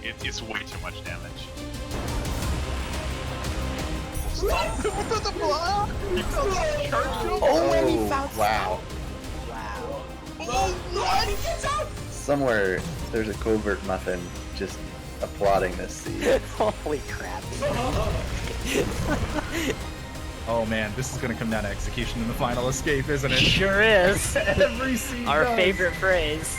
It's way too much damage. Wow. Oh, Somewhere there's a covert muffin just applauding this scene. Holy crap. Oh man, this is gonna come down to execution in the final escape, isn't it? Sure is. Every scene Our does. favorite phrase.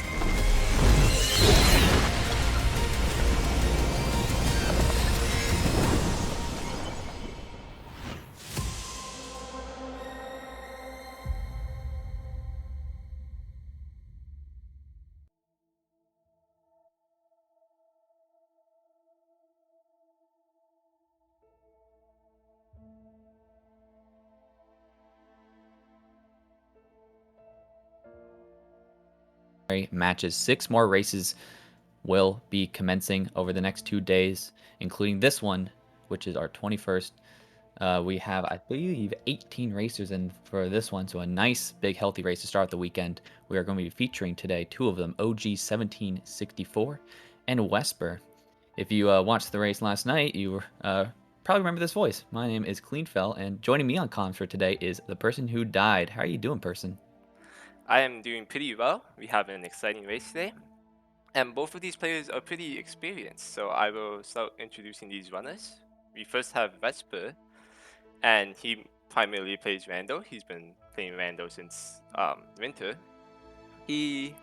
Matches. 6 more races will be commencing over the next 2 days, including this one, which is our 21st. We have, I believe, 18 racers in for this one, so a nice, big, healthy race to start the weekend. We are going to be featuring today 2 of them, og1764 and Wesper. If you watched the race last night, you probably remember this voice. My name is Cleanfell, and joining me on comms for today is the person who died. How are you doing, person? I am doing pretty well. We have an exciting race today. And both of these players are pretty experienced, so I will start introducing these runners. We first have Vesper, and he primarily plays Rando. He's been playing Rando since winter. He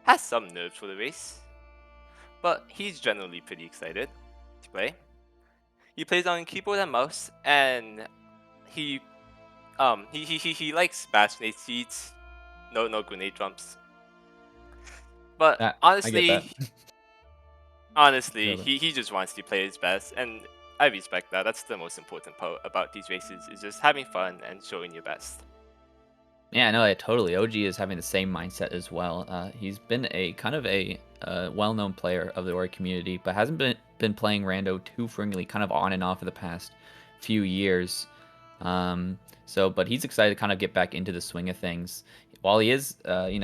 has some nerves for the race, but he's generally pretty excited to play. He plays on keyboard and mouse, and he likes bash grenade seeds. No grenade jumps. But I get honestly, that. he just wants to play his best, and I respect that. That's the most important part about these races, is just having fun and showing your best. Yeah, no, totally. OG is having the same mindset as well. He's been a kind of a well-known player of the Ori community, but hasn't been playing Rando too frequently, kind of on and off for the past few years. But he's excited to kind of get back into the swing of things. While he is, hasn't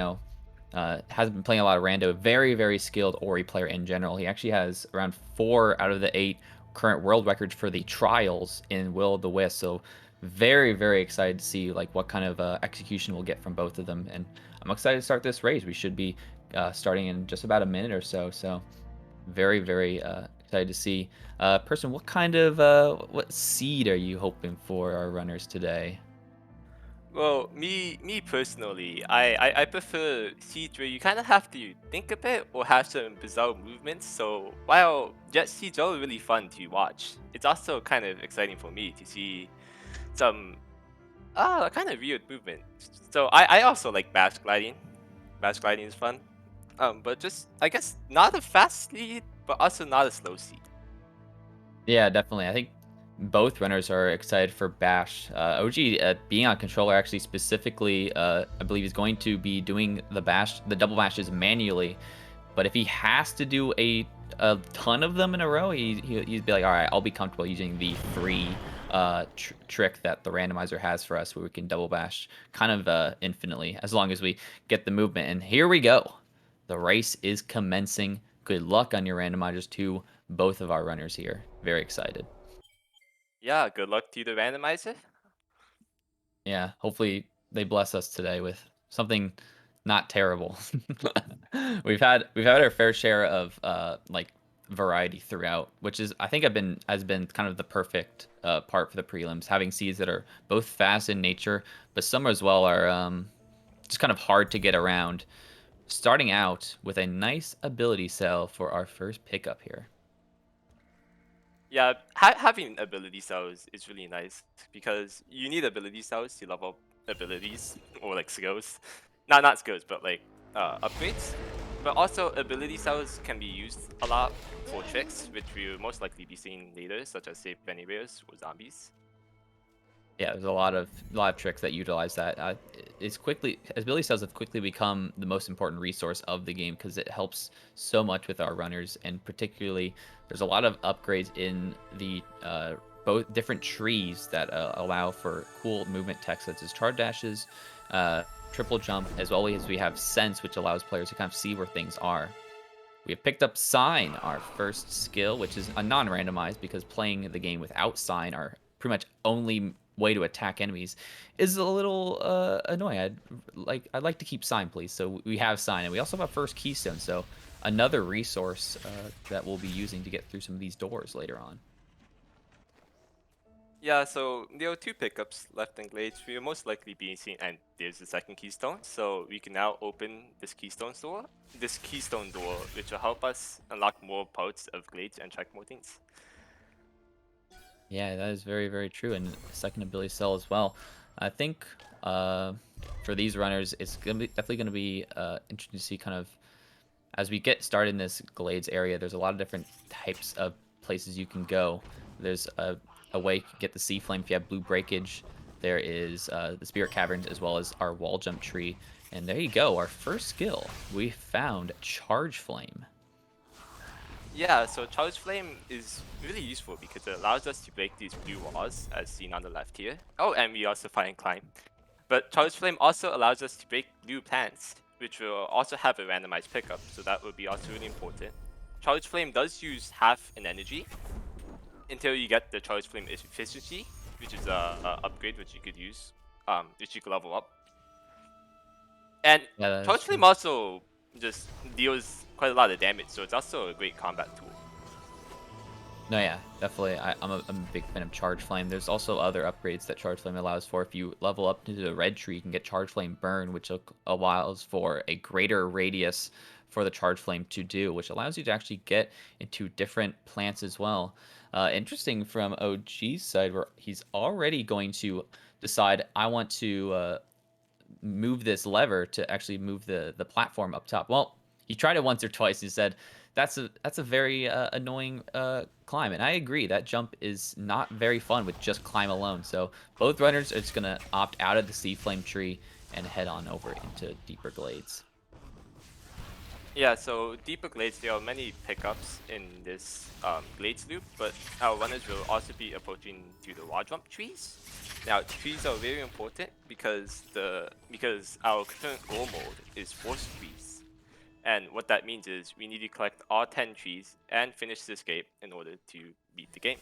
been playing a lot of Rando, very, very skilled Ori player in general. He actually has around 4 out of the 8 current world records for the trials in Will of the Wisp. So very, very excited to see like what kind of execution we'll get from both of them. And I'm excited to start this race. We should be starting in just about a minute or so. So very, very excited to see. Person, what kind of what seed are you hoping for our runners today? Well, me personally, I prefer seeds where you kind of have to think a bit or have some bizarre movements. So while jet seeds are really fun to watch, it's also kind of exciting for me to see some kind of weird movement. So I also like bash gliding. Bash gliding is fun. But just, I guess, not a fast seed, but also not a slow seed. Yeah, definitely. I think both runners are excited for Bash. OG being on controller actually specifically, I believe is going to be doing the double bashes manually. But if he has to do a ton of them in a row, he'd be like, all right, I'll be comfortable using the free trick that the randomizer has for us, where we can double bash kind of infinitely, as long as we get the movement. And here we go. The race is commencing. Good luck on your randomizers to both of our runners here. Very excited. Yeah, good luck to the randomizer. Yeah, hopefully they bless us today with something not terrible. we've had our fair share of like variety throughout, which is I think has been kind of the perfect part for the prelims, having seeds that are both fast in nature, but some as well are just kind of hard to get around. Starting out with a nice ability cell for our first pickup here. Yeah, having ability cells is really nice because you need ability cells to level up abilities or like skills, not skills, but like upgrades. But also ability cells can be used a lot for tricks, which we'll most likely be seeing later, such as save anywheres or zombies. Yeah, there's a lot of tricks that utilize that. Ability cells have quickly become the most important resource of the game because it helps so much with our runners, and particularly there's a lot of upgrades in the both different trees that allow for cool movement tech, such as charge dashes, triple jump, as well as we have sense, which allows players to kind of see where things are. We have picked up Sign, our first skill, which is a non-randomized because playing the game without Sign, our pretty much only way to attack enemies, is a little annoying. I'd like to keep Sign, please. So we have Sign, and we also have our first Keystone. So another resource that we'll be using to get through some of these doors later on. Yeah, so there are 2 pickups left in Glades. We will most likely be seen, and there's the second keystone. So we can now open this keystone door, which will help us unlock more parts of Glades and check more things. Yeah, that is very, very true. And second ability cell as well. I think for these runners, it's definitely gonna be interesting to see kind of as we get started in this Glades area. There's a lot of different types of places you can go. There's a way you can get the Sea Flame if you have Blue Breakage. There is the Spirit Caverns as well as our Wall Jump Tree. And there you go, our first skill. We found Charge Flame. Yeah, so Charge Flame is really useful because it allows us to break these blue walls, as seen on the left here. Oh, and we also find Climb. But Charge Flame also allows us to break blue plants, which will also have a randomized pickup, so that would be also really important. Charge Flame does use half an energy until you get the Charge Flame efficiency, which is a upgrade which you could use, which you could level up. And Yeah, that is Charge true. Flame also just deals quite a lot of damage, so it's also a great combat tool. No, yeah, definitely. I'm a big fan of Charge Flame. There's also other upgrades that Charge Flame allows for. If you level up to the red tree, you can get Charge Flame Burn, which allows for a greater radius for the Charge Flame to do, which allows you to actually get into different plants as well. Interesting from OG's side, where he's already going to decide, I want to move this lever to actually move the platform up top. Well, he tried it once or twice. He said that's a very annoying climb, and I agree. That jump is not very fun with just climb alone. So both runners are just gonna opt out of the Sea Flame tree and head on over into deeper glades. Yeah, so deeper glades, there are many pickups in this glades loop, but our runners will also be approaching to the wall jump trees. Now, trees are very important because our current goal mode is force trees. And what that means is we need to collect all 10 trees and finish the escape in order to beat the game.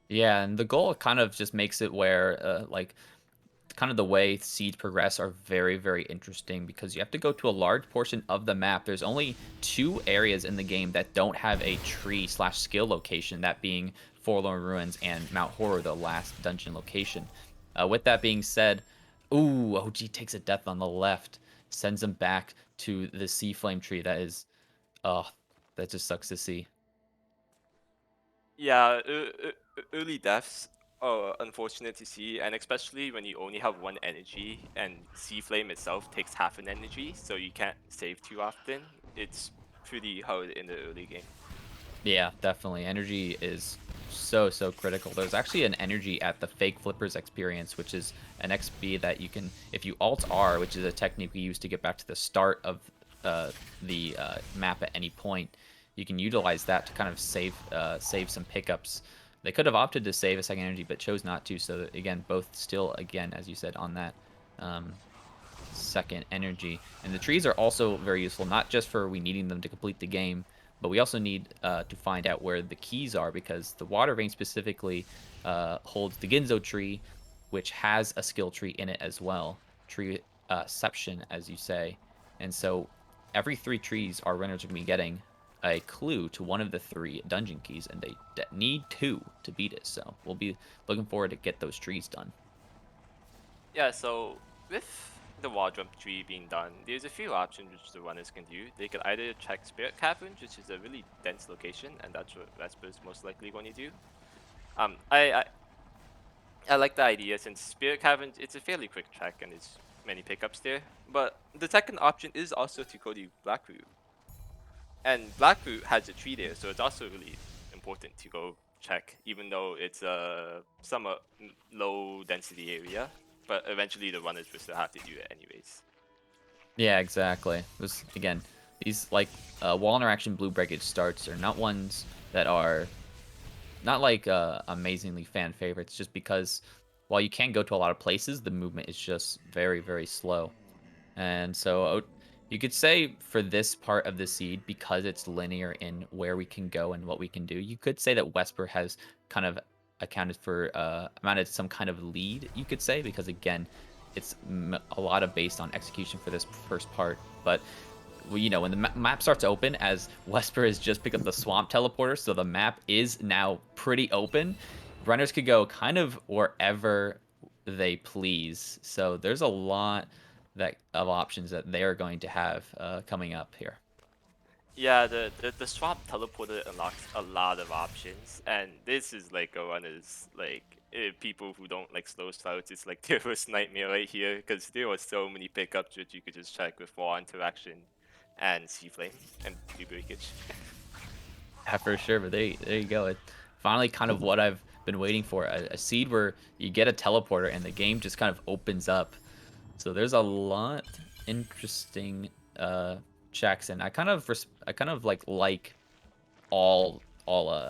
Yeah, and the goal kind of just makes it where kind of the way seeds progress are very, very interesting because you have to go to a large portion of the map. There's only 2 areas in the game that don't have a tree/skill location, that being Forlorn Ruins and Mount Horror, the last dungeon location. With that being said, ooh, OG takes a death on the left, sends him back to the Sea Flame tree. That is, oh, that just sucks to see. Yeah, early deaths are unfortunate to see, and especially when you only have 1 energy and Sea Flame itself takes half an energy, so you can't save too often. It's pretty hard in the early game. Yeah, definitely. Energy is so critical. There's actually an energy at the Fake Flippers experience, which is an XP that you can, if you Alt R, which is a technique we use to get back to the start of the map at any point, you can utilize that to kind of save some pickups. They could have opted to save a second energy, but chose not to. So again, both still, again, as you said, on that second energy. And the trees are also very useful, not just for we needing them to complete the game, but we also need to find out where the keys are, because the water vein specifically holds the Ginzo tree, which has a skill tree in it as well. Treeception, as you say. And so every 3 trees our runners are going to be getting a clue to one of the 3 dungeon keys, and they need 2 to beat it. So we'll be looking forward to get those trees done. Yeah, so with the wall jump tree being done, there's a few options which the runners can do. They could either check Spirit Caverns, which is a really dense location, and that's what Vesper is most likely going to do. I like the idea, since Spirit Caverns, it's a fairly quick check and there's many pickups there. But the second option is also to go to Blackroot. And Blackroot has a tree there, so it's also really important to go check, even though it's a somewhat low density area. But eventually the runners will still have to do it anyways. Yeah, exactly. Again, these wall interaction blue breakage starts are not ones that are not amazingly fan favorites, just because while you can go to a lot of places, the movement is just very, very slow. And so You could say for this part of the seed, because it's linear in where we can go and what we can do, you could say that Wesper has kind of accounted for amounted some kind of lead, you could say, because again, it's a lot of based on execution for this first part. But well, you know, when the map starts to open, as Wesper has just picked up the swamp teleporter, so the map is now pretty open. Runners could go kind of wherever they please. So there's a lot of options that they are going to have coming up here. Yeah, the swap teleporter unlocks a lot of options, and this is like a runner's people who don't like slow starts. It's like their worst nightmare right here because there were so many pickups which you could just check with wall interaction and sea flame and blue breakage. Yeah, for sure. But there you go. It finally kind of what I've been waiting for. A seed where you get a teleporter and the game just kind of opens up. So there's a lot interesting checks, and I kind of like all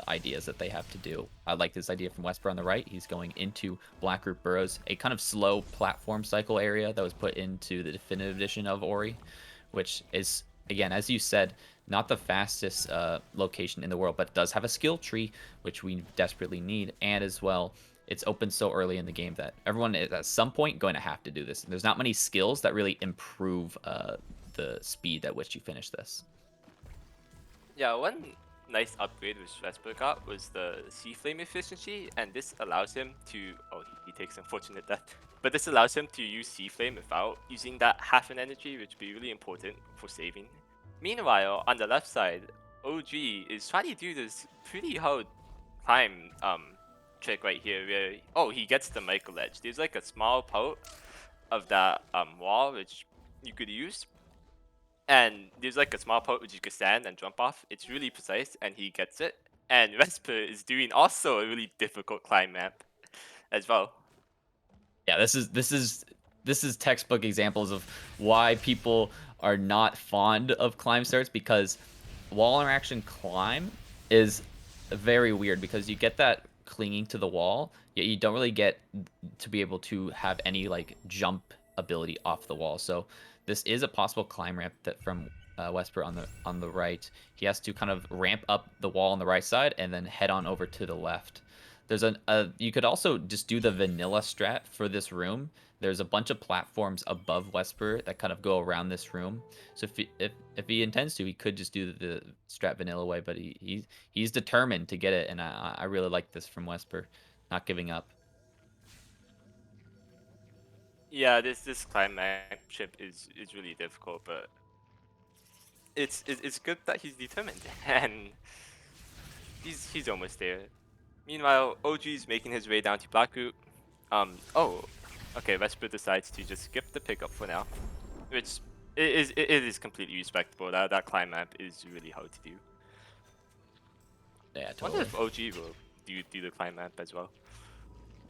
ideas that they have to do. I like this idea from Wesper on the right. He's going into Blackroot Burrows, a kind of slow platform cycle area that was put into the definitive edition of Ori, which is, again, as you said, not the fastest location in the world, but does have a skill tree, which we desperately need, and as well, it's open so early in the game that everyone is at some point going to have to do this. There's not many skills that really improve the speed at which you finish this. Yeah, one nice upgrade which Vesper got was the sea flame efficiency, and this allows him to he takes unfortunate death. But this allows him to use sea flame without using that half an energy, which would be really important for saving. Meanwhile, on the left side, OG is trying to do this pretty hard climb trick right here where he gets the micro ledge. There's like a small part of that wall which you could use, and there's like a small part which you can stand and jump off. It's really precise, and he gets it. And Vesper is doing also a really difficult climb map as well. Yeah, this is textbook examples of why people are not fond of climb starts, because wall interaction climb is very weird because you get that clinging to the wall, yet you don't really get to be able to have any like jump ability off the wall. So this is a possible climb ramp that from Wesper on the right. He has to kind of ramp up the wall on the right side and then head on over to the left. There's you could also just do the vanilla strat for this room. There's a bunch of platforms above Wesper that kind of go around this room. So if he intends to, he could just do the strat vanilla way, but he's determined to get it, and I really like this from Wesper, not giving up. Yeah, this climb matchup is really difficult, but it's good that he's determined and he's almost there. Meanwhile, OG's making his way down to Blackroot. Okay, Vesper decides to just skip the pickup for now, which it is completely respectable. That climb map is really hard to do. Yeah, I totally. wonder if OG will do the climb map as well.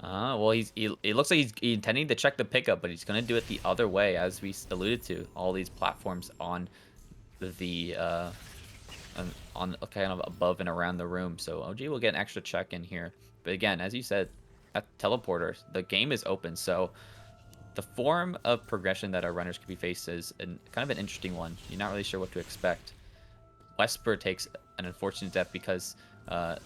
Well, it looks like he's intending to check the pickup, but he's gonna do it the other way, as we alluded to. All these platforms on the on kind of above and around the room, so OG will get an extra check in here. But again, as you said, at teleporters, the game is open, so the form of progression that our runners could be faced is kind of an interesting one. You're not really sure what to expect. Wesper takes an unfortunate death because the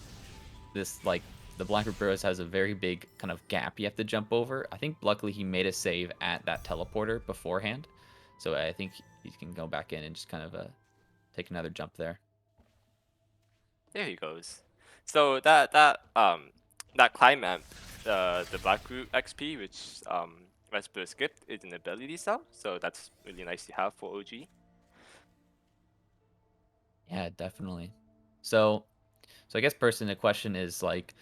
Blackroot Burrows has a very big kind of gap you have to jump over. I think luckily he made a save at that teleporter beforehand, so I think he can go back in and just kind of take another jump there. There he goes. So that climb map, the Blackroot XP, which Vesper skipped, is an ability cell, so that's really nice to have for OG. Yeah, definitely. So I guess personally, the question is like,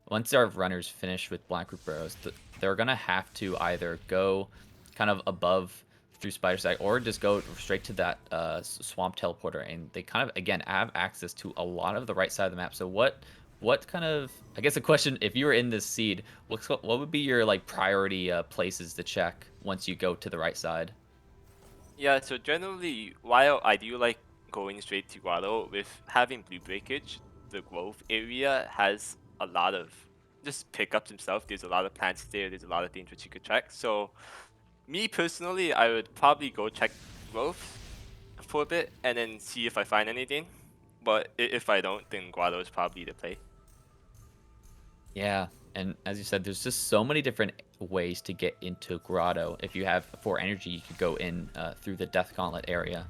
once our runners finish with Blackroot Burrows, they're gonna have to either go kind of above through Spider Side or just go straight to that swamp teleporter, and they kind of again have access to a lot of the right side of the map. So what kind of, I guess the question, if you were in this seed, what would be your like priority places to check once you go to the right side? Yeah, so generally, while I do like going straight to Guado, with having blue breakage, the growth area has a lot of just pickups himself. There's a lot of plants there. There's a lot of things which you could check. So me personally, I would probably go check growth for a bit and then see if I find anything. But if I don't, then Grotto is probably the play. Yeah, and as you said, there's just so many different ways to get into Grotto. If you have 4 energy, you could go in through the Death Gauntlet area.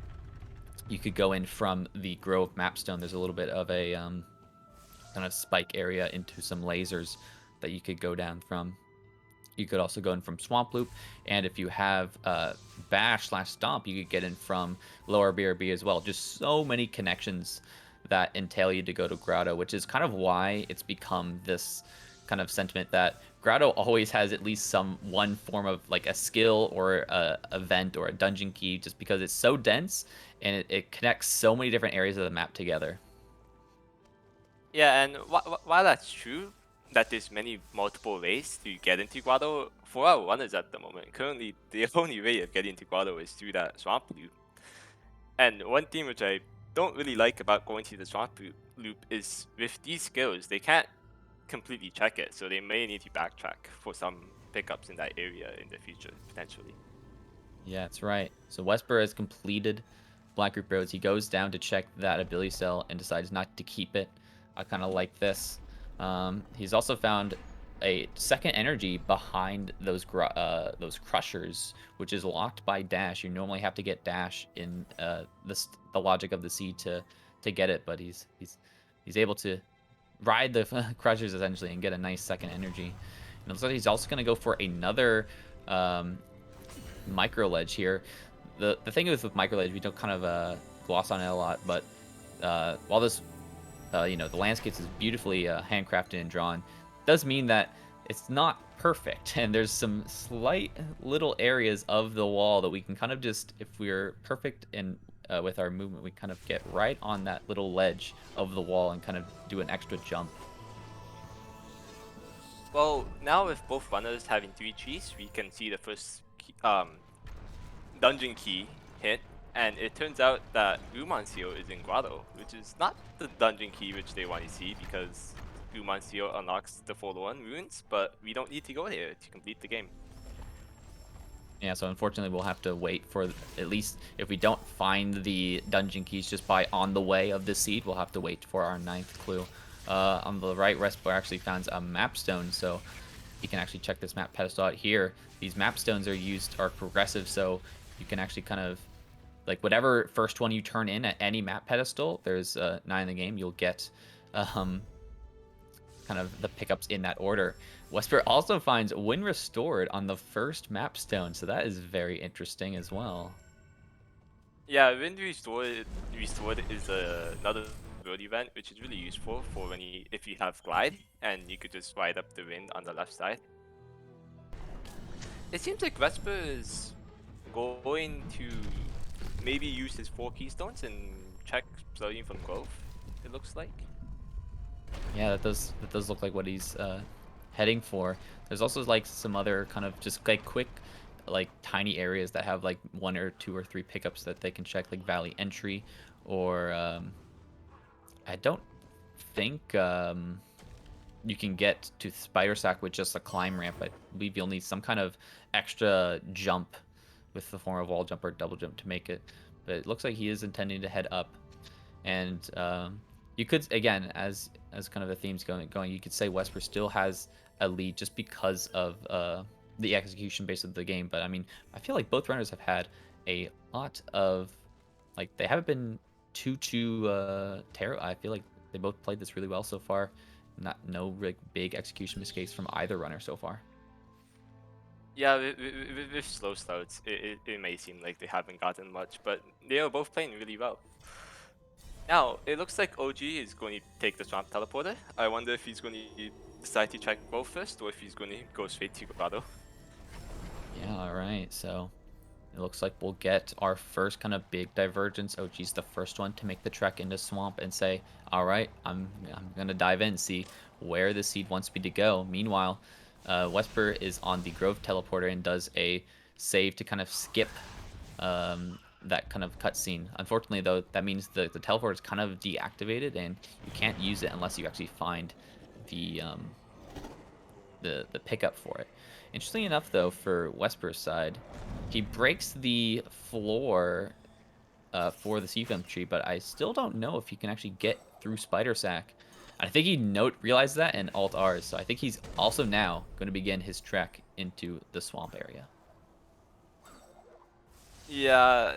You could go in from the Grove Mapstone. There's a little bit of a kind of spike area into some lasers that you could go down from. You could also go in from Swamp Loop, and if you have Bash/Stomp, you could get in from Lower BRB as well. Just so many connections that entail you to go to Grotto, which is kind of why it's become this kind of sentiment that Grotto always has at least one form of like a skill or a event or a dungeon key, just because it's so dense and it connects so many different areas of the map together. Yeah, and while that's true, that there's multiple ways to get into Grotto, for our runners at the moment, currently the only way of getting into Grotto is through that Swamp Loop. And one thing which I don't really like about going to the Swamp Loop is with these skills, they can't completely check it, so they may need to backtrack for some pickups in that area in the future, potentially. Yeah, that's right. So Wesper has completed Black Group Roads. He goes down to check that ability cell and decides not to keep it. I kind of like this. He's also found a second energy behind those crushers, which is locked by dash. You normally have to get dash in the logic of the seed to get it, but he's able to ride the crushers essentially and get a nice second energy. And it looks like he's also going to go for another micro ledge here. The thing is with micro ledge, we don't kind of gloss on it a lot, but while this the landscapes is beautifully handcrafted and drawn, does mean that it's not perfect, and there's some slight little areas of the wall that we can kind of just, if we're perfect in with our movement, we kind of get right on that little ledge of the wall and kind of do an extra jump. Well, now with both runners having 3 trees, we can see the first dungeon key hit, and it turns out that Umancio is in Grotto, which is not the dungeon key which they want to see, because Umancio unlocks the Forlorn runes, but we don't need to go there to complete the game. Yeah, so unfortunately we'll have to wait for, at least if we don't find the dungeon keys just by on the way of the seed, we'll have to wait for our 9th clue. On the right, Respo actually found a map stone, so you can actually check this map pedestal out here. These map stones are progressive, so you can actually kind of, like, whatever first one you turn in at any map pedestal, there's 9 in the game, you'll get kind of the pickups in that order. Wesper also finds Wind Restored on the first map stone, so that is very interesting as well. Yeah, Wind Restored is another build event, which is really useful for if you have Glide, and you could just ride up the wind on the left side. It seems like Vesper is going to maybe use his 4 keystones and check starting from Grove, it looks like. Yeah, that does look like what he's heading for. There's also like some other kind of just like quick, like tiny areas that have like 1 or 2 or 3 pickups that they can check, like Valley Entry, or I don't think you can get to Spider Sack with just a climb ramp. I believe you'll need some kind of extra jump with the form of wall jump or double jump to make it. But it looks like he is intending to head up, and you could, again, as kind of the theme's going, you could say Wesper still has a lead just because of the execution base of the game. But I mean, I feel like both runners have had a lot of, like, they haven't been too terrible. I feel like they both played this really well so far. No really big execution mistakes from either runner so far. Yeah, with slow starts, it may seem like they haven't gotten much, but they are both playing really well. Now, it looks like OG is going to take the Swamp Teleporter. I wonder if he's going to decide to check Grove first, or if he's going to go straight to Grotto. Yeah, alright, so it looks like we'll get our first kind of big divergence. OG's the first one to make the trek into Swamp and say, alright, I'm going to dive in and see where the seed wants me to go. Meanwhile, Wesper is on the Grove Teleporter and does a save to kind of skip that kind of cutscene. Unfortunately, though, that means the teleport is kind of deactivated, and you can't use it unless you actually find the pickup for it. Interestingly enough, though, for Wesper's side, he breaks the floor for the Seafilm tree, but I still don't know if he can actually get through Spider Sack. I think he realized that and Alt R's, so I think he's also now going to begin his trek into the swamp area. Yeah,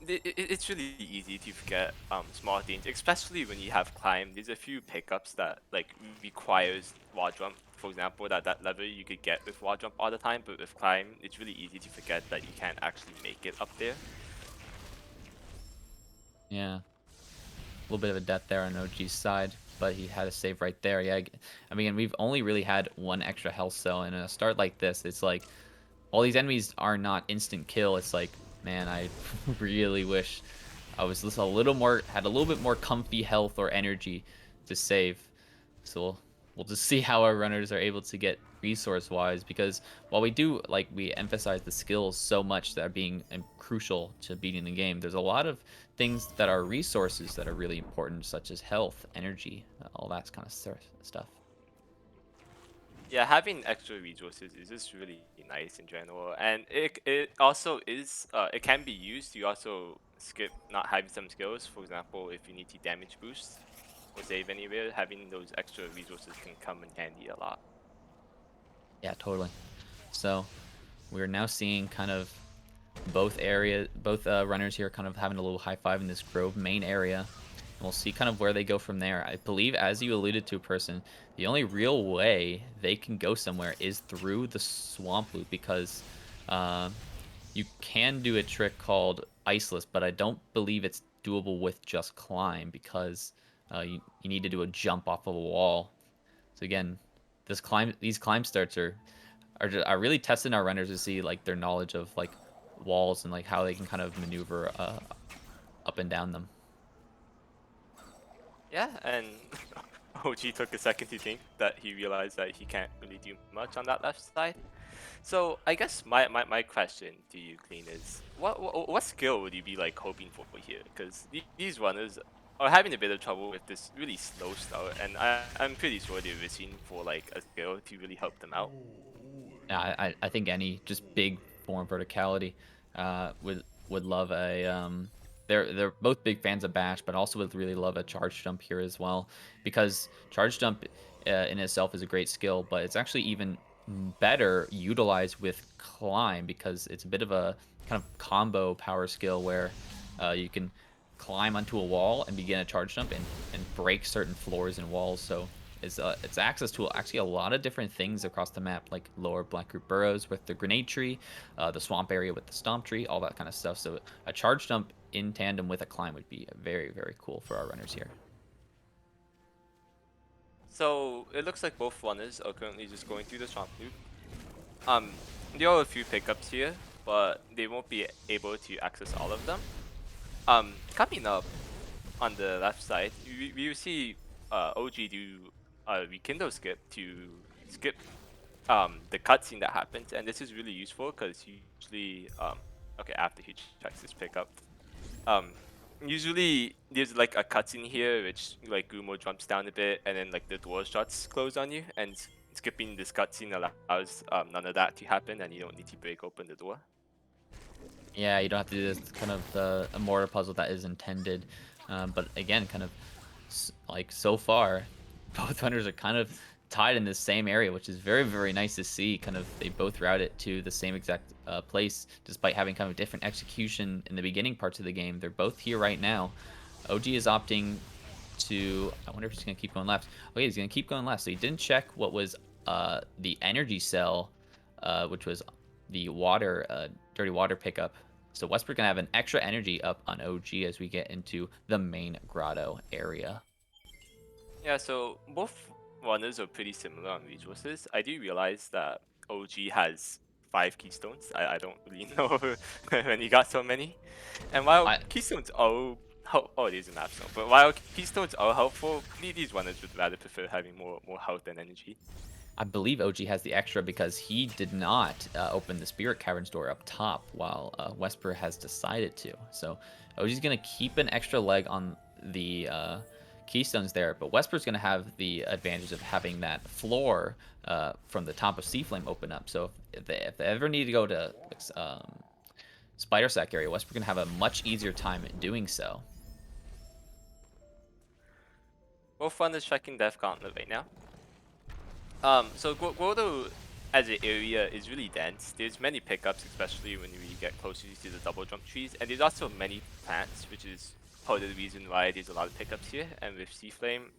it's really easy to forget small things, especially when you have climb. There's a few pickups that like requires wall jump. For example, that level you could get with wall jump all the time, but with climb, it's really easy to forget that you can't actually make it up there. Yeah. A little bit of a death there on OG's side, but he had a save right there. Yeah, I mean, we've only really had one extra health cell, and in a start like this, it's like all these enemies are not instant kill. It's like, man, I really wish I was just had a little bit more comfy health or energy to save. So we'll just see how our runners are able to get resource-wise, because while we emphasize the skills so much that are being crucial to beating the game, there's a lot of things that are resources that are really important, such as health, energy, all that kind of stuff. Yeah, having extra resources is just really nice in general, and it also is it can be used to also skip not having some skills. For example, if you need to damage boost or save anywhere, having those extra resources can come in handy a lot. Yeah, totally. So we're now seeing kind of both runners here kind of having a little high five in this Grove main area. And we'll see kind of where they go from there. I believe, as you alluded to, person, the only real way they can go somewhere is through the swamp loop, because you can do a trick called Iceless, but I don't believe it's doable with just climb, because you need to do a jump off of a wall. So again, these climb starts are really testing our runners to see like their knowledge of like walls and like how they can kind of maneuver up and down them. Yeah, and OG took a second to think that he realized that he can't really do much on that left side. So I guess my question to you, Clean, is what skill would you be like hoping for here? Because these runners are having a bit of trouble with this really slow start, and I'm pretty sure they're wishing for like a skill to really help them out. Yeah, I think any just big form verticality would love a they're both big fans of bash, but also would really love a charge jump here as well, because charge jump in itself is a great skill, but it's actually even better utilized with climb, because it's a bit of a kind of combo power skill where you can climb onto a wall and begin a charge jump and break certain floors and walls. So it's access to actually a lot of different things across the map, like lower Blackroot Burrows with the grenade tree, the swamp area with the stomp tree, all that kind of stuff. So a charge jump in tandem with a climb would be very, very cool for our runners here. So it looks like both runners are currently just going through the swamp loop. There are a few pickups here, but they won't be able to access all of them. Coming up on the left side, we will see OG do a rekindle skip to skip the cutscene that happens, and this is really useful because usually okay, after he checks his pickup, usually there's like a cutscene here which like Gumo jumps down a bit and then like the door shuts close on you, and skipping this cutscene allows none of that to happen, and you don't need to break open the door. Yeah, you don't have to do this kind of a mortar puzzle that is intended, but again, kind of like so far, both runners are kind of tied in the same area, which is very, very nice to see. Kind of they both route it to the same exact place, despite having kind of different execution in the beginning parts of the game. They're both here right now. OG is opting to, I wonder if he's going to keep going left. Okay, he's going to keep going left. So he didn't check what was the energy cell, which was the water, dirty water pickup. So Westbrook going to have an extra energy up on OG as we get into the main grotto area. Yeah, so both runners are pretty similar on resources. I do realize that OG has 5 keystones. I don't really know when he got so many. And while keystones are oh, it is a map zone. But while keystones are helpful, these runners would rather prefer having more health and energy. I believe OG has the extra because he did not open the Spirit Cavern's door up top, while Wesper has decided to. So OG's going to keep an extra leg on the keystones there, but Wesper's going to have the advantage of having that floor from the top of Seaflame open up. So if they ever need to go to spider sack area, Westbrook can have a much easier time doing so. Both runners checking Death Gauntlet right now. So Gordo as an area is really dense. There's many pickups, especially when we get closer to the double jump trees, and there's also many plants, which is part of the reason why there's a lot of pickups here. And with Sea Flame,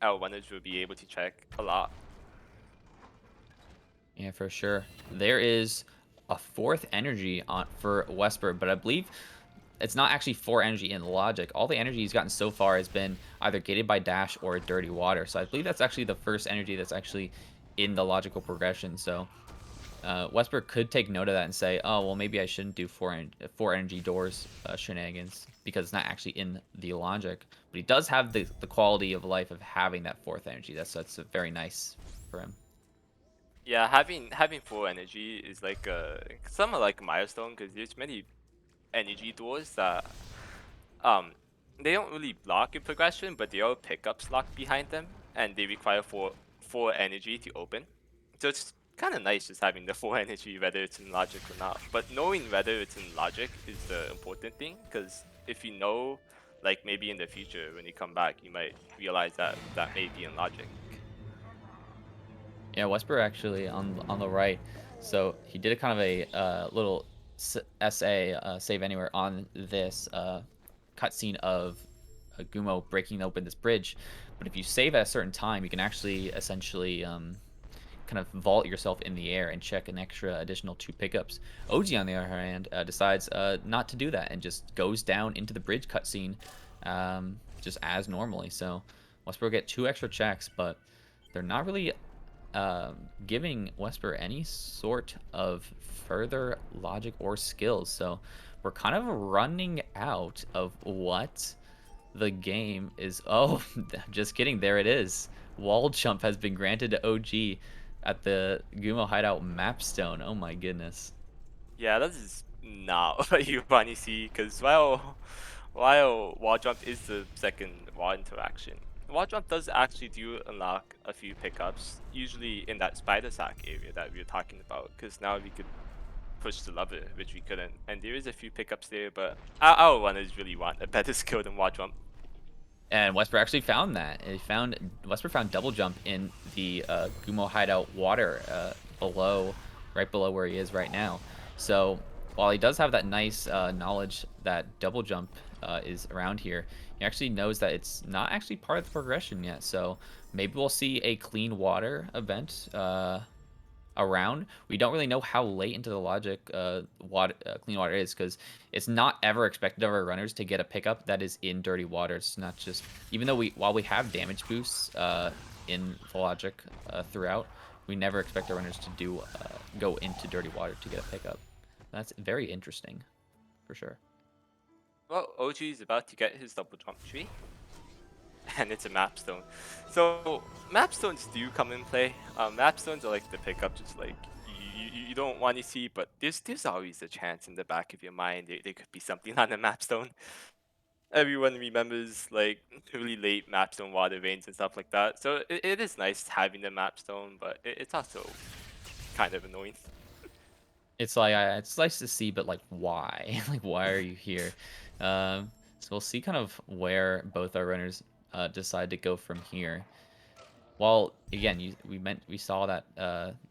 our runners will be able to check a lot. Yeah, for sure. There is a 4th energy on for Westbrook, but I believe it's not actually 4 energy in Logic. All the energy he's gotten so far has been either gated by Dash or Dirty Water. So I believe that's actually the first energy that's actually in the logical progression. So Westbrook could take note of that and say, oh, well, maybe I shouldn't do 4 energy doors shenanigans because it's not actually in the logic. But he does have the quality of life of having that 4th energy. That's very nice for him. Yeah, having 4 energy is like somewhat like a milestone, because there's many energy doors that they don't really block your progression, but they all pickups locked behind them, and they require four energy to open. So it's kind of nice just having the 4 energy, whether it's in logic or not. But knowing whether it's in logic is the important thing, because if you know, like maybe in the future when you come back, you might realize that that may be in logic. Yeah, Westbrook actually on the right. So he did a kind of a little SA save anywhere on this cutscene of Gumo breaking open this bridge. But if you save at a certain time, you can actually essentially kind of vault yourself in the air and check an extra additional 2 pickups. OG, on the other hand, decides not to do that and just goes down into the bridge cutscene just as normally. So Westbrook get 2 extra checks, but they're not really giving Westbrook any sort of further logic or skills. So we're kind of running out of what the game is. Oh, just kidding. There it is. Wall jump has been granted to OG at the Gumo Hideout mapstone. Oh my goodness. Yeah, that is not what you want to see, because while wall jump is the second wall interaction, wall jump does actually do unlock a few pickups, usually in that spider sack area that we were talking about, because now we could push the lever, which we couldn't, and there is a few pickups there, but our runners really want a better skill than wall jump. And Westbrook actually found that. Westbrook found double jump in the Gumo Hideout water right below where he is right now. So while he does have that nice knowledge that double jump is around here, he actually knows that it's not actually part of the progression yet. So maybe we'll see a clean water event around. We don't really know how late into the logic clean water is, because it's not ever expected of our runners to get a pickup that is in dirty water. It's not just, even though while we have damage boosts in the logic throughout, we never expect our runners to go into dirty water to get a pickup. That's very interesting, for sure. Well, OG is about to get his double jump tree, and it's a mapstone. So mapstones do come in play. Mapstones are like the pickup, just like you don't want to see, but there's always a chance in the back of your mind there could be something on the mapstone. Everyone remembers like really late mapstone water veins and stuff like that. So it is nice having the mapstone, but it's also kind of annoying. It's like it's nice to see, but like why? Like why are you here? So we'll see kind of where both our runners decide to go from here. Well, again, we saw that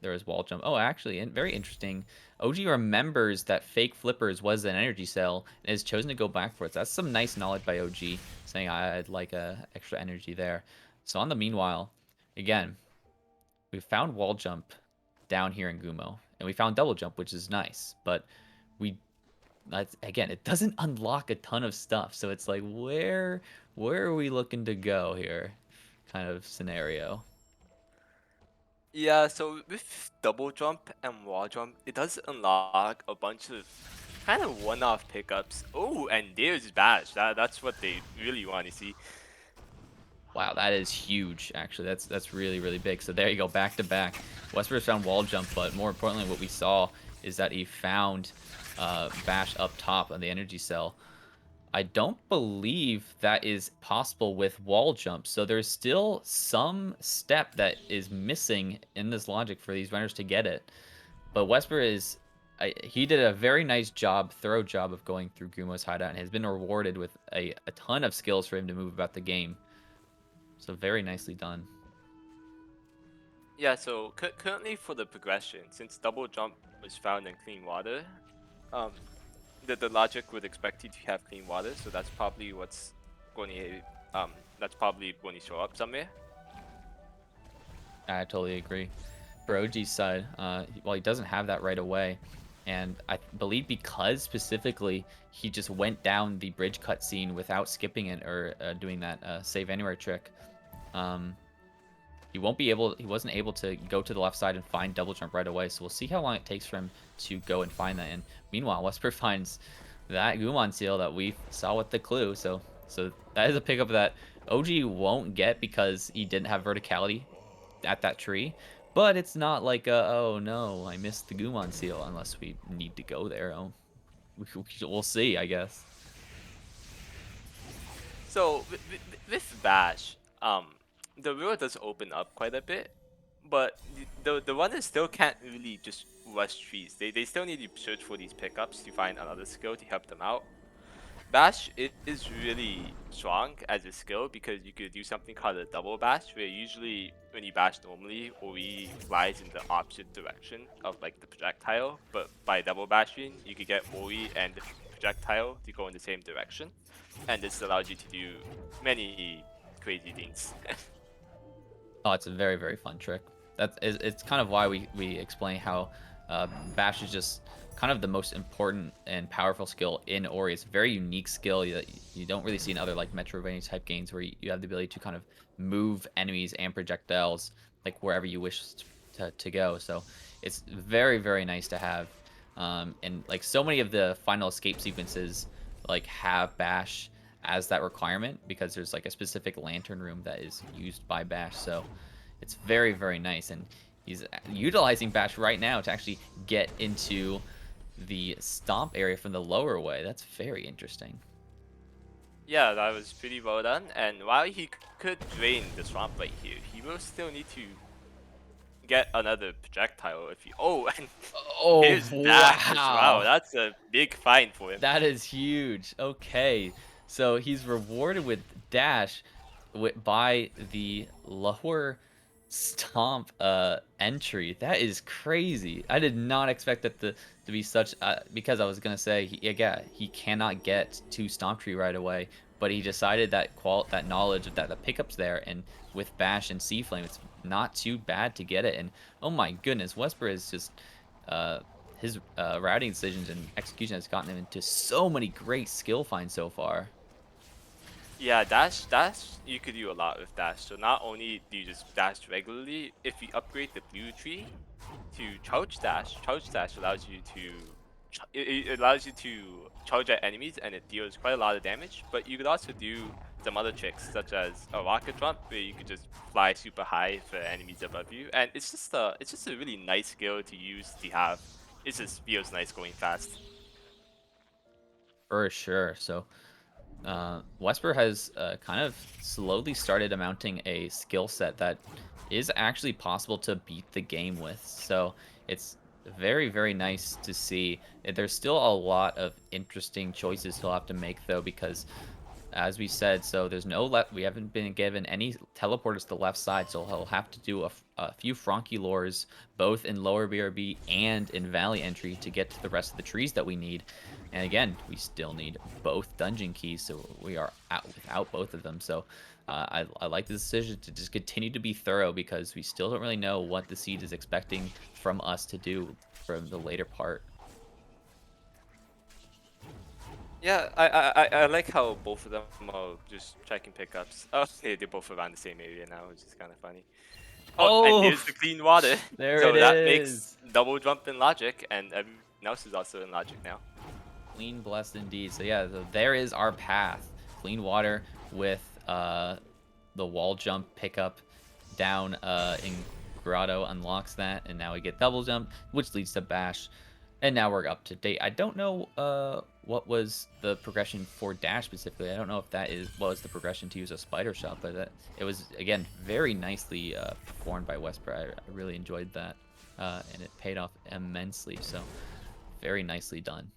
there was wall jump. Oh, actually, and very interesting. OG remembers that fake flippers was an energy cell and has chosen to go back for it. So that's some nice knowledge by OG, saying I'd like extra energy there. So on the meanwhile, again, we found wall jump down here in Gumo, and we found double jump, which is nice. But again, it doesn't unlock a ton of stuff. So it's like, where are we looking to go here? Kind of scenario. Yeah, so with double jump and wall jump, it does unlock a bunch of kind of one-off pickups. Oh, and there's Bash. That's what they really want to see. Wow, that is huge, actually. That's really, really big. So there you go, back to back. Westbrook found wall jump, but more importantly, what we saw is that he found Bash up top on the energy cell. I don't believe that is possible with wall jump, so there's still some step that is missing in this logic for these runners to get it. But Westbrook is he did a very nice job, thorough job of going through Gumo's hideout, and has been rewarded with a ton of skills for him to move about the game. So very nicely done. Yeah, so currently for the progression, since double jump was found in clean water, um, the logic would expect you to have clean water, so that's probably what's going to show up somewhere. I totally agree. For OG's side, well, he doesn't have that right away, and I believe because specifically he just went down the bridge cutscene without skipping it or doing that save anywhere trick. He wasn't able to go to the left side and find double jump right away. So we'll see how long it takes for him to go and find that. And meanwhile, Wesper finds that Gumon seal that we saw with the clue. So that is a pickup that OG won't get because he didn't have verticality at that tree. But it's not like, oh no, I missed the Gumon seal unless we need to go there. Oh, we'll see, I guess. So with Bash, the world does open up quite a bit, but the runners still can't really just rush trees. They still need to search for these pickups to find another skill to help them out. Bash is really strong as a skill because you could do something called a double bash, where usually when you bash normally, Ori flies in the opposite direction of like the projectile, but by double bashing, you could get Ori and the projectile to go in the same direction, and this allows you to do many crazy things. Oh, it's a very, very fun trick. It's kind of why we explain how Bash is just kind of the most important and powerful skill in Ori. It's a very unique skill that you don't really see in other like Metroidvania type games where you have the ability to kind of move enemies and projectiles like wherever you wish to go. So it's very, very nice to have. And like so many of the final escape sequences like have Bash as that requirement because there's like a specific lantern room that is used by Bash. So it's very, very nice, and he's utilizing Bash right now to actually get into the stomp area from the lower way. That's very interesting. Yeah, that was pretty well done, and while he could drain the swamp right here, he will still need to get another projectile if he... Oh, and Oh, here's that as wow. well. That's a big find for him. That is huge. Okay, so he's rewarded with dash by the lower stomp entry. That is crazy. I did not expect that to be such because I was gonna say he cannot get to stomp tree right away, but he decided that that knowledge of that the pickup's there, and with bash and C flame, it's not too bad to get it. And oh my goodness, Wesper is just his routing decisions and execution has gotten him into so many great skill finds so far. Yeah, dash, you could do a lot with dash. So not only do you just dash regularly, if you upgrade the blue tree to charge dash allows you to it allows you to charge at enemies and it deals quite a lot of damage. But you could also do some other tricks such as a rocket jump where you could just fly super high for enemies above you, and it's just a really nice skill to use to have. It just feels nice going fast. For sure. So Wesper has kind of slowly started amounting a skill set that is actually possible to beat the game with. So it's very, very nice to see. There's still a lot of interesting choices he'll have to make, though, because as we said, so there's no left. We haven't been given any teleporters to the left side, so he'll have to do a few Frankie lures, both in lower BRB and in Valley entry, to get to the rest of the trees that we need. And again, we still need both dungeon keys, so we are out without both of them. So I like the decision to just continue to be thorough because we still don't really know what the seed is expecting from us to do from the later part. Yeah, I like how both of them are just checking pickups. Oh, they're both around the same area now, which is kind of funny. Oh, and here's the clean water. There so it that is. makes double jump in logic, and everyone else is also in logic now. Clean, blessed indeed. So yeah, so there is our path. Clean water with the wall jump pickup down in Grotto unlocks that, and now we get double jump, which leads to bash. And now we're up to date. I don't know what was the progression for dash specifically. I don't know if that was the progression to use a spider shot, but it was, again, very nicely performed by Wesper. I really enjoyed that, and it paid off immensely. So very nicely done.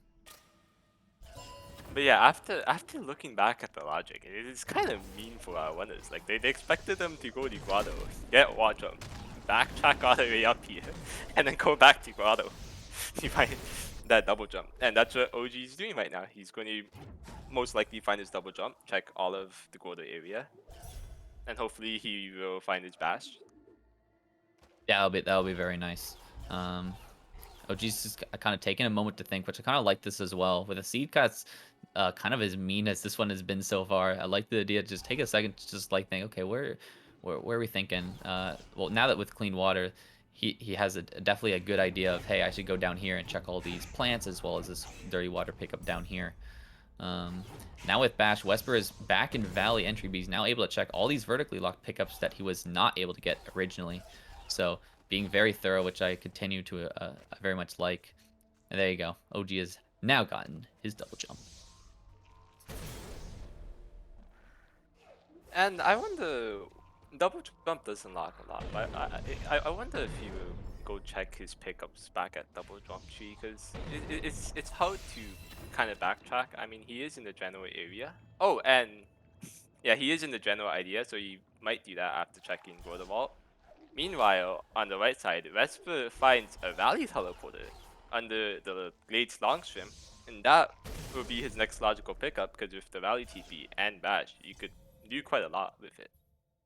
But yeah, after looking back at the logic, it is kind of mean for our winners. Like they expected them to go to Grotto, get wall jump, backtrack all the way up here, and then go back to Grotto to find that double jump. And that's what OG is doing right now. He's going to most likely find his double jump, check all of the Grotto area, and hopefully he will find his bash. Yeah, that'll be very nice. OG's just kind of taking a moment to think, which I kind of like this as well. With a seed cuts kind of as mean as this one has been so far, I like the idea to just take a second to just like think, okay, where are we thinking? Well, now that with clean water, he has definitely a good idea of, hey, I should go down here and check all these plants as well as this dirty water pickup down here. Now with Bash, Wesper is back in Valley entry, but he's now able to check all these vertically locked pickups that he was not able to get originally. So being very thorough, which I continue to very much like. And there you go. OG has now gotten his double jump. And I wonder, double jump does unlock a lot, but I wonder if you will go check his pickups back at double jump tree, because it's hard to kind of backtrack. I mean, he is in the general area. Oh, and yeah, he is in the general area, so you might do that after checking Grotto Vault. Meanwhile, on the right side, Vesper finds a Valley teleporter under the Glades Longstream, and that will be his next logical pickup, because with the Valley TP and Bash, you could do quite a lot with it.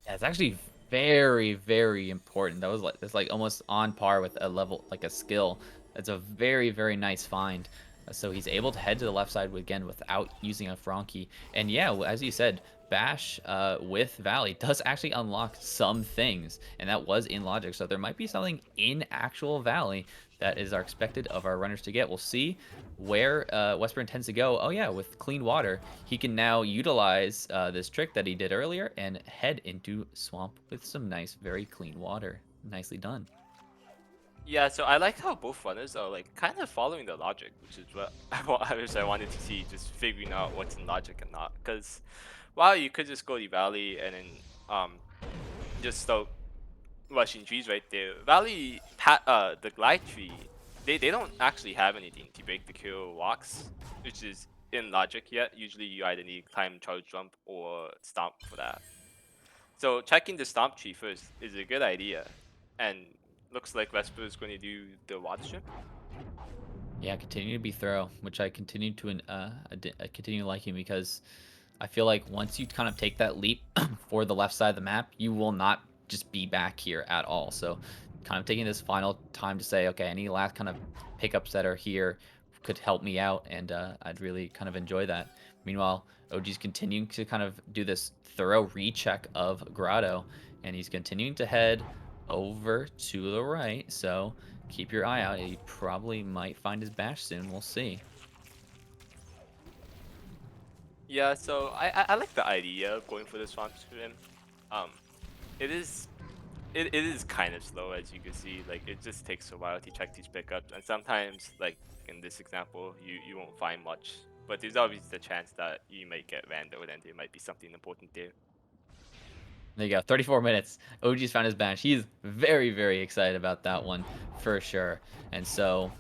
Yeah, it's actually very, very important. That was like, it's like almost on par with a level, like a skill. That's a very, very nice find. So he's able to head to the left side again without using a Frankie. And yeah, as you said, Bash with Valley does actually unlock some things, and that was in logic. So there might be something in actual Valley that is expected of our runners to get. We'll see where Wesper intends to go. Oh yeah, with clean water, he can now utilize this trick that he did earlier and head into Swamp with some nice, very clean water. Nicely done. Yeah, so I like how both runners are like kind of following the logic, which is what I wanted to see, just figuring out what's in logic and not. Because while you could just go to Valley and then just start rushing trees right there, Valley the glide tree, they don't actually have anything to break the kill walks, which is in logic yet. Usually you either need climb, charge, jump, or stomp for that. So checking the stomp tree first is a good idea, and looks like Vesper is going to do the water strip. Yeah, continue to be thorough, which I continue to continue liking, because I feel like once you kind of take that leap for the left side of the map, you will not just be back here at all. So kind of taking this final time to say, okay, any last kind of pickups that are here could help me out, and I'd really kind of enjoy that. Meanwhile, OG's continuing to kind of do this thorough recheck of Grotto, and he's continuing to head over to the right, so keep your eye out. He probably might find his bash soon. We'll see. Yeah, so I like the idea of going for the swamp stream. It is kind of slow, as you can see. Like, it just takes a while to check these pickups, and sometimes, like in this example, you won't find much. But there's always the chance that you might get randoed and there might be something important there. There you go, 34 minutes. OG's found his bash. He's very, very excited about that one for sure. And so,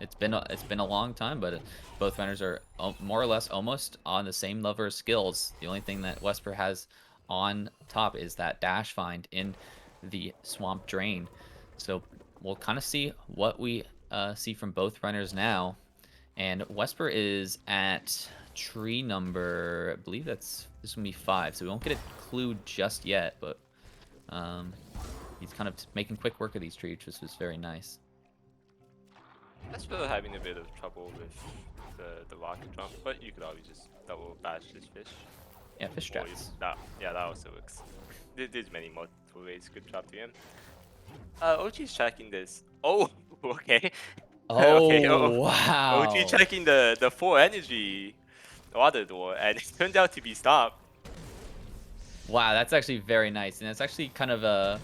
it's been a long time, but both runners are more or less almost on the same level of skills. The only thing that Wesper has on top is that dash find in the swamp drain. So we'll kind of see what we see from both runners now. And Wesper is at tree number, I believe this is gonna be 5, so we won't get a clue just yet, but he's kind of making quick work of these trees, which is very nice. That's still having a bit of trouble with the rocket jump, but you could always just double bash this fish. Yeah, fish Or traps. that also works. There's many multiple ways. Good job to him. OG's checking this. Oh, okay. Oh, Okay, wow. OG checking the 4 energy water door, and it turned out to be stop. Wow, that's actually very nice, and it's actually kind of a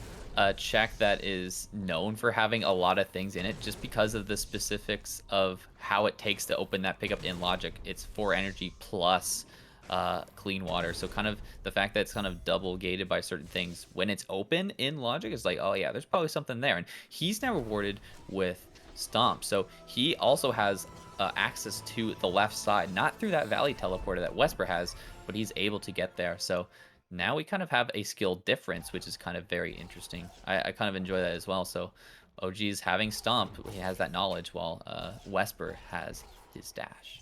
check that is known for having a lot of things in it, just because of the specifics of how it takes to open that pickup in logic. It's 4 energy plus clean water, so kind of the fact that it's kind of double gated by certain things when it's open in logic is like, oh yeah, there's probably something there. And he's now rewarded with Stomp. So he also has access to the left side, not through that Valley teleporter that Wesper has, but he's able to get there. So now we kind of have a skill difference, which is kind of very interesting. I kind of enjoy that as well. So OG's having Stomp, he has that knowledge, while Wesper has his dash.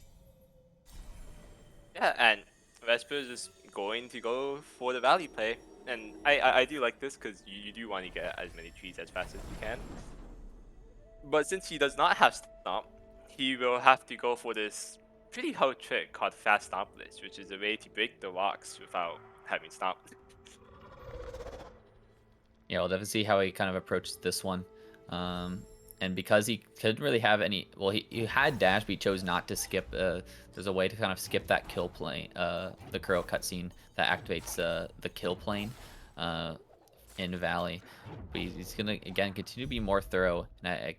Yeah, and Vesper is just going to go for the Valley play. And I do like this because you do want to get as many trees as fast as you can. But since he does not have Stomp, he will have to go for this pretty hard trick called Fast Stompless, which is a way to break the rocks without having Stomp. Yeah, we'll definitely see how he kind of approaches this one. And because he couldn't really have any, well, he had dash, but he chose not to skip. There's a way to kind of skip that kill plane, the Kuro cutscene that activates the kill plane in Valley. But he's gonna again continue to be more thorough, and I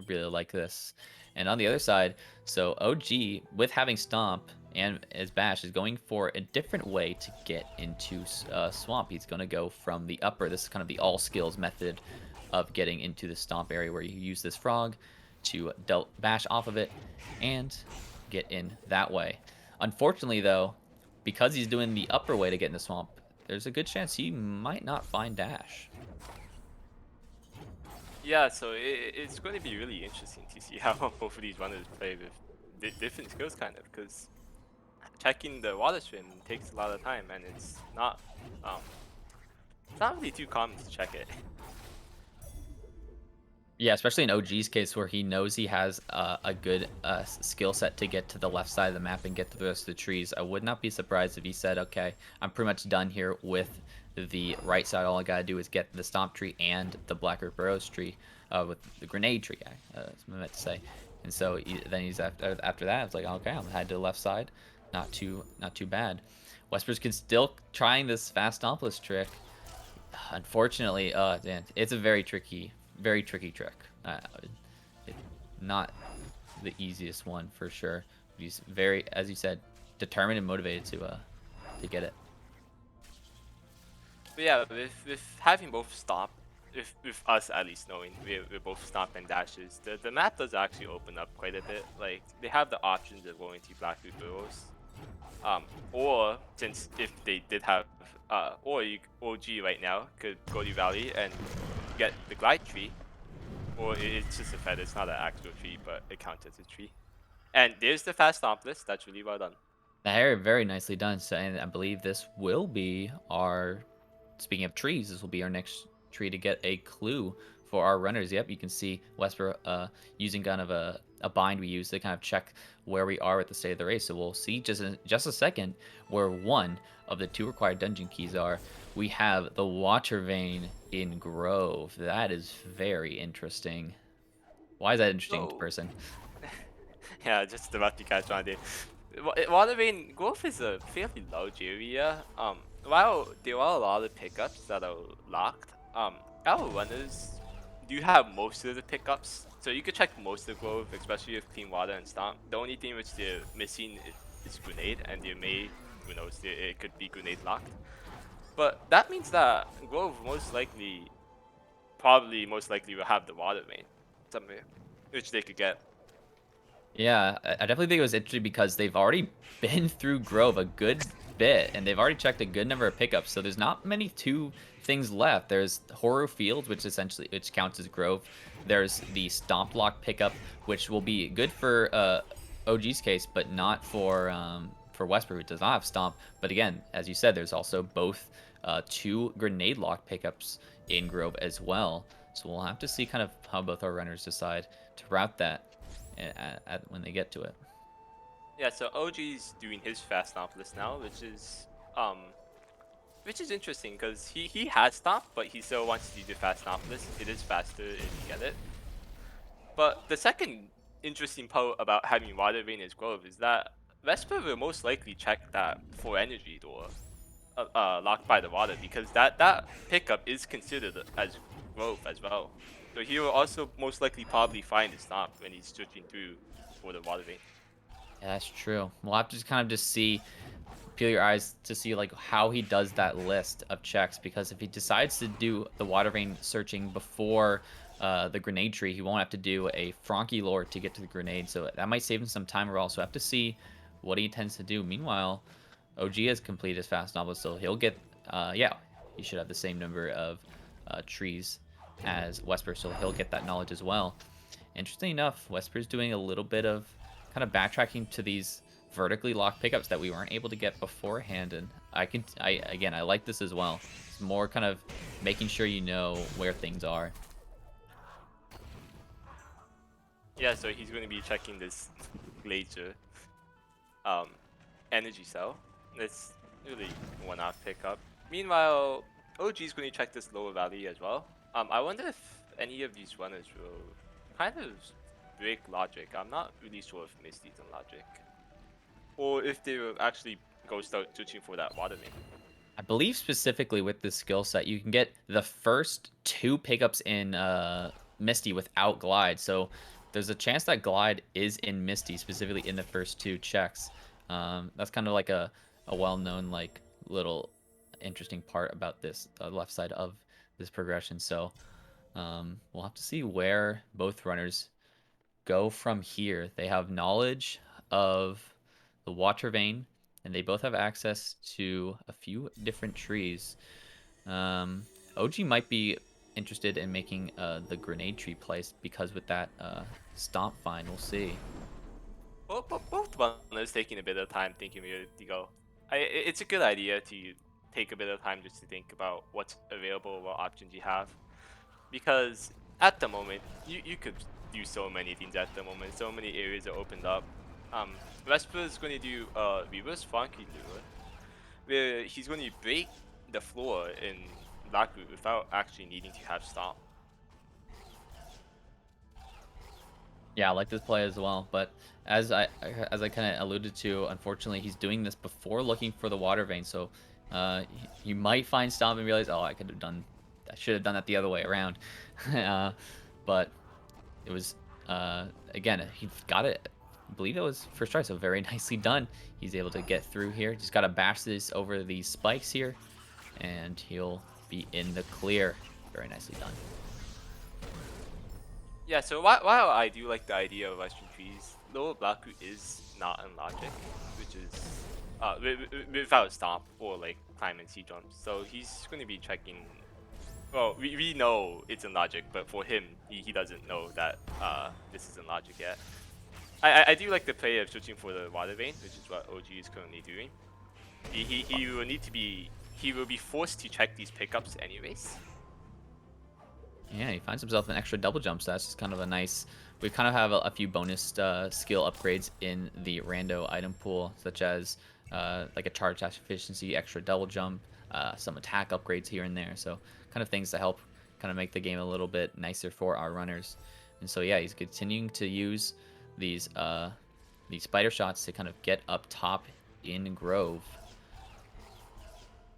really like this. And on the other side, so OG with having Stomp and his bash is going for a different way to get into Swamp. He's going to go from the upper. This is kind of the all skills method of getting into the Stomp area, where you use this frog to bash off of it and get in that way. Unfortunately, though, because he's doing the upper way to get in the Swamp, there's a good chance he might not find dash. Yeah, so it's going to be really interesting to see how both of these runners play with different skills, kind of, because checking the water stream takes a lot of time, and it's not really too common to check it. Yeah, especially in OG's case, where he knows he has a good skill set to get to the left side of the map and get to the rest of the trees. I would not be surprised if he said, okay, I'm pretty much done here with the right side. All I gotta do is get the Stomp tree and the Blackroot Burrows tree with the Grenade tree, that's what I meant to say. And so then he's after that, it's like, okay, I'm head to the left side. Not too bad. Wespers can still trying this fast Stompless trick. Unfortunately, man, it's a very tricky trick. Not the easiest one for sure. He's very, as you said, determined and motivated to get it. But yeah, with having both Stomp, with us at least knowing we're both Stomp and dashes, the map does actually open up quite a bit. Like, they have the options of going to Blackroot Burrows. Or, since if they did have, or OG right now could go to Valley and get the glide tree, or it's just a feather, it's not an actual tree, but it counts as a tree. And there's the fast Stompless, that's really well done. Very nicely done. So, and I believe this will be our, speaking of trees, this will be our next tree to get a clue for our runners. Yep, you can see Wesper using kind of a bind we use to kind of check where we are at the state of the race. So we'll see just a second where one of the 2 required dungeon keys are. We have the Water Vein in Grove. That is very interesting. Why is that interesting to person? Yeah, just about to catch on there. Water Vein Grove is a fairly large area. While there are a lot of pickups that are locked, our runners do have most of the pickups, so you could check most of the Grove, especially with Clean Water and Stomp. The only thing which they're missing is Grenade, and they may, who knows, it could be Grenade locked. But that means that Grove most likely will have the Water Vein somewhere, which they could get. Yeah, I definitely think it was interesting because they've already been through Grove a good bit, and they've already checked a good number of pickups, so there's not many 2 things left. There's Horror Field, which counts as Grove. There's the Stomp Lock pickup, which will be good for OG's case, but not for Wesper, who does not have Stomp. But again, as you said, there's also both 2 Grenade Lock pickups in Grove as well. So we'll have to see kind of how both our runners decide to route that when they get to it. Yeah, so OG's doing his fast Stomp list now, which is interesting because he has Stomp, but he still wants to do the fast Stomp list. It is faster if you get it. But the second interesting part about having Water Vein as Grove is that Vesper will most likely check that 4 energy door locked by the water, because that pickup is considered as Grove as well. So he will also most likely probably find his Stomp when he's searching through for the Water Vein. Yeah, that's true. We'll have to kind of just see, peel your eyes to see like how he does that list of checks, because if he decides to do the Water Vein searching before the grenade tree, he won't have to do a Frankie lore to get to the grenade, so that might save him some time. We'll also have to see what he tends to do. Meanwhile, OG has completed his fast novel, so he'll get, yeah, he should have the same number of trees as Wesper, so he'll get that knowledge as well. Interesting enough, Wesper's doing a little bit of kind of backtracking to these vertically locked pickups that we weren't able to get beforehand, and again, I like this as well. It's more kind of making sure you know where things are. Yeah, so he's going to be checking this laser energy cell. It's really one-off pickup. Meanwhile, OG is going to check this lower valley as well. I wonder if any of these runners will kind of break logic. I'm not really sure if Misty's on logic, or if they will actually go start searching for that water main. I believe specifically with this skill set, you can get the first 2 pickups in Misty without Glide. So there's a chance that Glide is in Misty, specifically in the first 2 checks. That's kind of like a well-known, like, little interesting part about this left side of this progression. So we'll have to see where both runners go from here. They have knowledge of the water vein, and they both have access to a few different trees. OG might be interested in making the grenade tree place, because with that stomp find, we'll see. Well, both runners taking a bit of time thinking where to go. It's a good idea to take a bit of time just to think about what's available, what options you have. Because at the moment, you could do so many things at the moment. So many areas are opened up. Vesper is going to do a reverse Frankie lure, where he's going to break the floor in Blackroot without actually needing to have stomp. Yeah, I like this play as well, but as I kind of alluded to, unfortunately, he's doing this before looking for the water vein, so you might find stomp and realize, oh, I should have done that the other way around. But it was, again, he got it. I believe it was first try, so very nicely done. He's able to get through here. Just got to bash this over these spikes here, and he'll be in the clear. Very nicely done. Yeah, so while I do like the idea of Western trees, Lower Blackroot is not in logic, which is without stomp or like climb and sea jumps. So he's going to be checking. Well, we know it's in logic, but for him, he doesn't know that this is in logic yet. I do like the play of searching for the water vein, which is what OG is currently doing. He will be forced to check these pickups anyways. Yeah, he finds himself an extra double jump, so that's just kind of a nice... We kind of have a few bonus skill upgrades in the rando item pool, such as like a charge dash efficiency, extra double jump, some attack upgrades here and there. So kind of things to help kind of make the game a little bit nicer for our runners. And so yeah, he's continuing to use these spider shots to kind of get up top in Grove.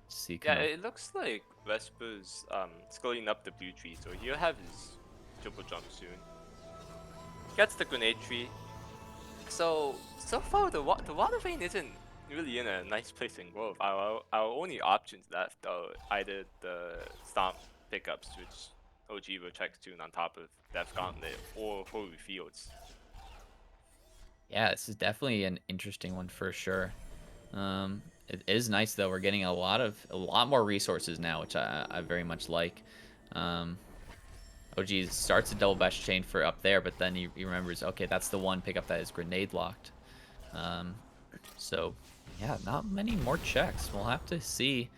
See, Yeah, it looks like Vesper's scaling up the blue tree, so he'll have his triple jump soon. Gets the grenade tree. So far the water vein isn't really in a nice place in Grove. Our only options left are either the stomp pickups, which OG will check soon on top of Death Gauntlet, or Holy Fields. Yeah, this is definitely an interesting one for sure. It is nice though. We're getting a lot more resources now, which I very much like. OG starts a double bash chain for up there, but then he remembers, okay, that's the one pickup that is grenade locked. So yeah, not many more checks. We'll have to see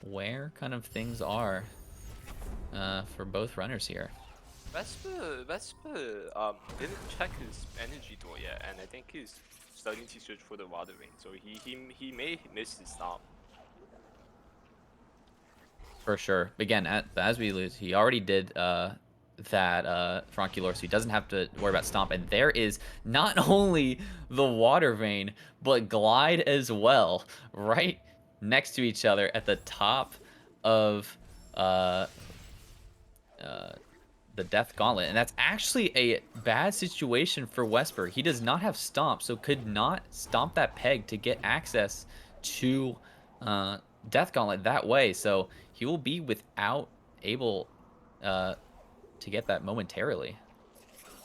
where kind of things are for both runners here. Vesper didn't check his energy door yet, and I think he's starting to search for the water vein, so he may miss his stomp. For sure. Again, as we lose, he already did that Frankie lore, so he doesn't have to worry about stomp. And there is not only the water vein, but glide as well, right next to each other at the top of the Death Gauntlet. And that's actually a bad situation for Wesper. He does not have stomp, so could not stomp that peg to get access to Death Gauntlet that way. So he will be without to get that momentarily.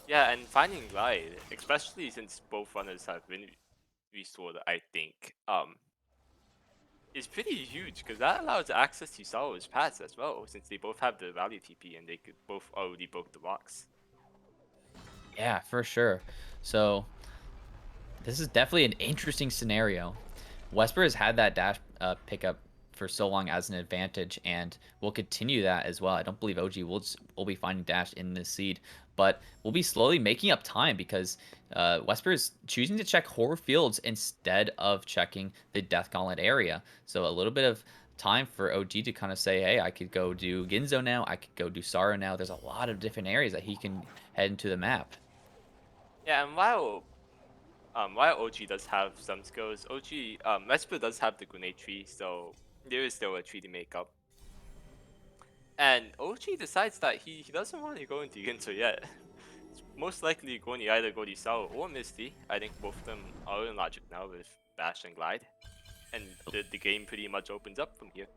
Yeah, and finding glide, especially since both runners have been restored, I think, is pretty huge because that allows access to Saro's paths as well, since they both have the value TP and they could both already broke the rocks. Yeah, for sure. So this is definitely an interesting scenario. Wesper has had that dash pickup for so long as an advantage, and will continue that as well. I don't believe OG will be finding dash in this seed, but we'll be slowly making up time because Wesper is choosing to check Horror Fields instead of checking the Death Gauntlet area. So a little bit of time for OG to kind of say, hey, I could go do Ginzo now, I could go do Sara now. There's a lot of different areas that he can head into the map. Yeah, and while OG does have some skills, Vesper does have the grenade tree, so there is still a tree to make up. And OG decides that he doesn't want to go into Ginto yet. It's most likely going to either go to Sao or Misty. I think both of them are in logic now with Bash and Glide. And the game pretty much opens up from here.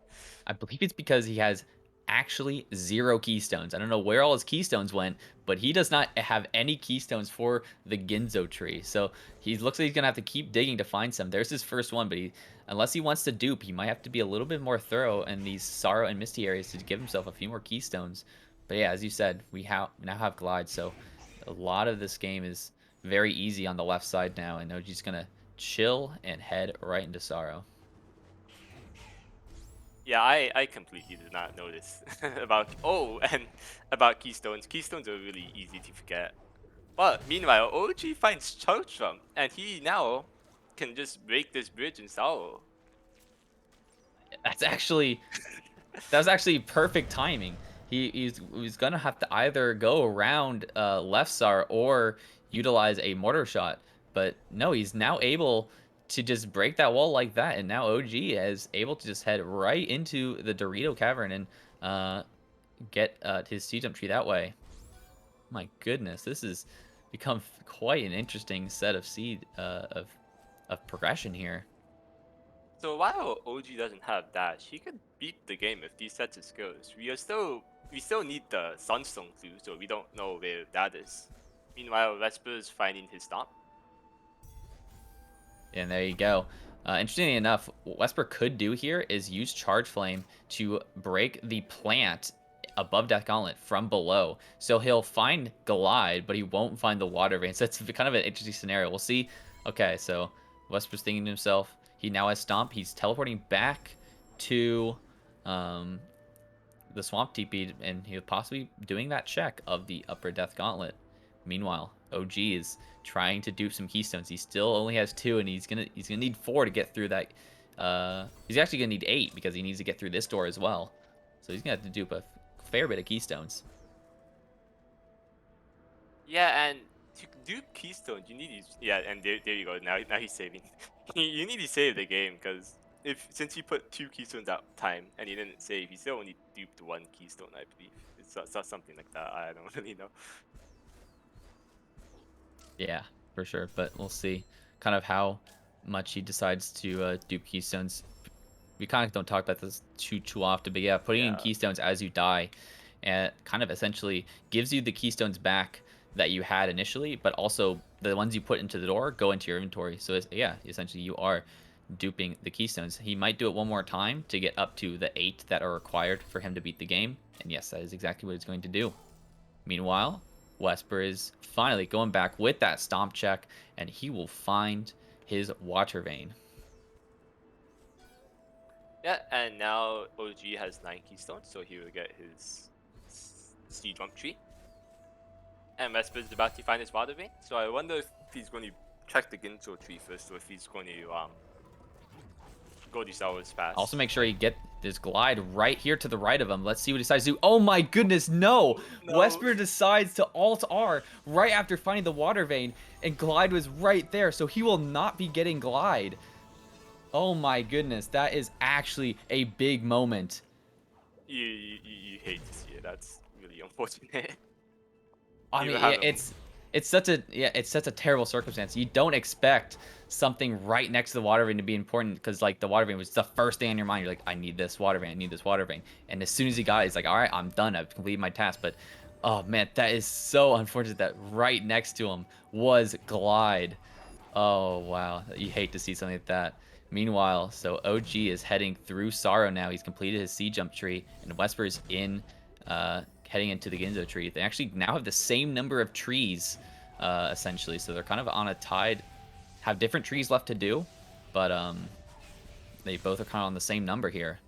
I believe it's because he has actually 0 keystones. I don't know where all his keystones went, but he does not have any keystones for the Ginzo tree. So he looks like he's gonna have to keep digging to find some. There's his first one, but unless he wants to dupe, he might have to be a little bit more thorough in these Sorrow and Misty areas to give himself a few more keystones. But yeah, as you said, we now have Glide, so a lot of this game is very easy on the left side now, and OG's gonna chill and head right into Sorrow. Yeah, I completely did not notice about keystones. Keystones are really easy to forget. But meanwhile, OG finds Chotram, and he now can just break this bridge in Sao. That's actually that was actually perfect timing. He's gonna have to either go around left Sar or utilize a mortar shot, but no, he's now able to just break that wall like that, and now OG is able to just head right into the Dorito Cavern and get his C-jump tree that way. My goodness, this has become quite an interesting set of of progression here. So while OG doesn't have dash, he could beat the game with these sets of skills. We still need the Sunstone clue, so we don't know where that is. Meanwhile, Vesper is finding his stomp. And there you go. Interestingly enough, what Wesper could do here is use Charge Flame to break the plant above Death Gauntlet from below. So he'll find Glide, but he won't find the Water Vein. So it's kind of an interesting scenario. We'll see. Okay, so Wesper's thinking to himself, he now has Stomp. He's teleporting back to the Swamp TP, and he'll possibly doing that check of the upper Death Gauntlet. Meanwhile, OG is trying to dupe some keystones. He still only has 2, and he's gonna need 4 to get through that. He's actually gonna need 8 because he needs to get through this door as well. So he's gonna have to dupe a fair bit of keystones. Yeah, and to dupe keystones, you need these. Yeah, and there you go. Now he's saving. You need to save the game because since he put 2 keystones out time and he didn't save, he still only duped 1 keystone, I believe. It's not something like that. I don't really know. Yeah, for sure. But we'll see kind of how much he decides to dupe keystones. We kind of don't talk about this too often, but yeah, putting in keystones as you die, and kind of essentially gives you the keystones back that you had initially, but also the ones you put into the door go into your inventory. So yeah, essentially you are duping the keystones. He might do it one more time to get up to the 8 that are required for him to beat the game, and yes, that is exactly what he's going to do. Meanwhile, Wesper is finally going back with that stomp check, and he will find his Water Vein. Yeah, and now OG has 9 keystones, so he will get his C-jump tree. And Vesper is about to find his Water Vein, so I wonder if he's going to check the Ginzo tree first, or if he's going to go to Sour's Pass. Also make sure you get this Glide right here to the right of him. Let's see what he decides to do. Oh my goodness, no! Wesper decides to Alt-R right after finding the Water Vein, and Glide was right there, so he will not be getting Glide. Oh my goodness, that is actually a big moment. You hate to see it. That's really unfortunate. I mean, it's such a terrible circumstance. You don't expect something right next to the Water Vein to be important, because like the Water Vein was the first thing on your mind. You're like, I need this Water Vein, I need this Water Vein. And as soon as he got it, he's like, all right, I'm done. I've completed my task. But Oh man, that is so unfortunate that right next to him was Glide. Oh wow, you hate to see something like that. Meanwhile, so OG is heading through Sorrow now. He's completed his sea jump tree, and Wesper's heading into the Ginzo tree. They actually now have the same number of trees, essentially. So they're kind of on a tied, have different trees left to do, but they both are kind of on the same number here.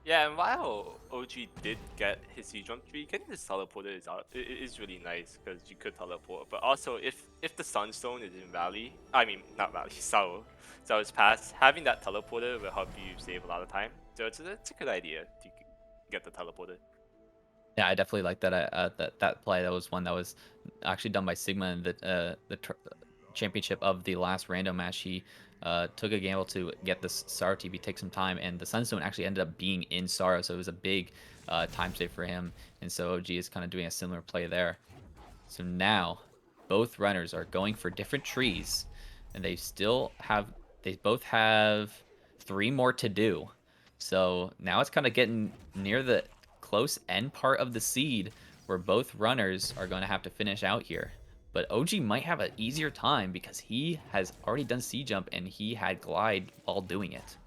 Yeah, and while OG did get his sea jump tree, getting this teleporter is really nice because you could teleport. But also, if the Sunstone is in Valley, I mean not Valley, Sour's Pass, having that teleporter will help you save a lot of time. So it's a good idea to get the teleporter. Yeah, I definitely like that. That play. That was one that was actually done by Sigma in the championship of the last random match. He took a gamble to get this Sorrow TP, take some time, and the Sunstone actually ended up being in Sorrow, so it was a big time save for him. And so OG is kind of doing a similar play there. So now both runners are going for different trees, and they both have 3 more to do. So now it's kind of getting near the close end part of the seed where both runners are going to have to finish out here. But OG might have an easier time because he has already done sea jump and he had glide while doing it.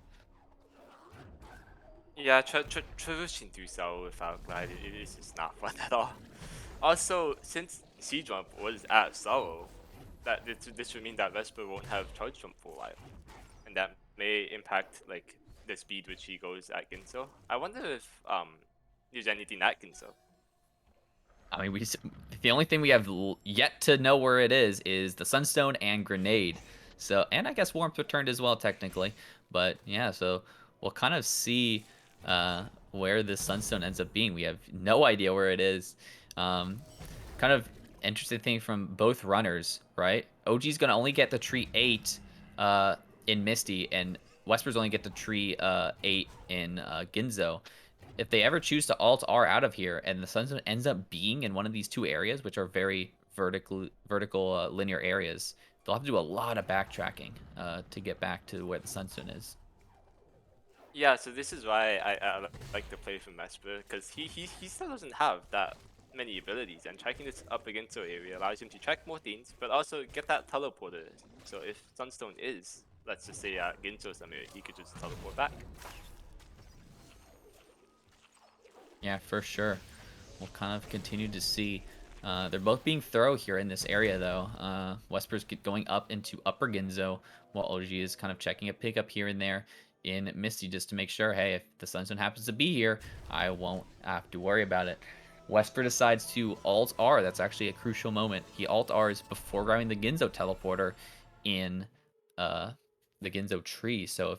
Yeah, traversing through Sour without glide it is just not fun at all. Also, since sea jump was at Sorrow, that this would mean that Vesper won't have charge jump for a while, and that may impact like the speed which he goes at Ginso. I wonder if there's anything at Ginso. I mean, the only thing we have yet to know where it is the Sunstone and Grenade. So, and I guess Warmth returned as well, technically. But yeah, so we'll kind of see where this Sunstone ends up being. We have no idea where it is. Kind of interesting thing from both runners, right? OG's going to only get the tree 8 in Misty, and Wesper's only get the tree 8 in Ginzo. If they ever choose to alt R out of here and the Sunstone ends up being in one of these 2 areas, which are very vertical linear areas, they'll have to do a lot of backtracking to get back to where the Sunstone is. Yeah, so this is why I like to play from Vesper, because he still doesn't have that many abilities, and tracking this up against our area allows him to track more things, but also get that teleporter. So if Sunstone is, let's just say at Ginso's area, he could just teleport back. Yeah, for sure. We'll kind of continue to see. They're both being thorough here in this area, though. Wesper's going up into Upper Ginzo, while OG is kind of checking a pickup here and there in Misty just to make sure, hey, if the Sunstone happens to be here, I won't have to worry about it. Wesper decides to alt R. That's actually a crucial moment. He alt R's before grabbing the Ginzo teleporter in the Ginzo tree. So if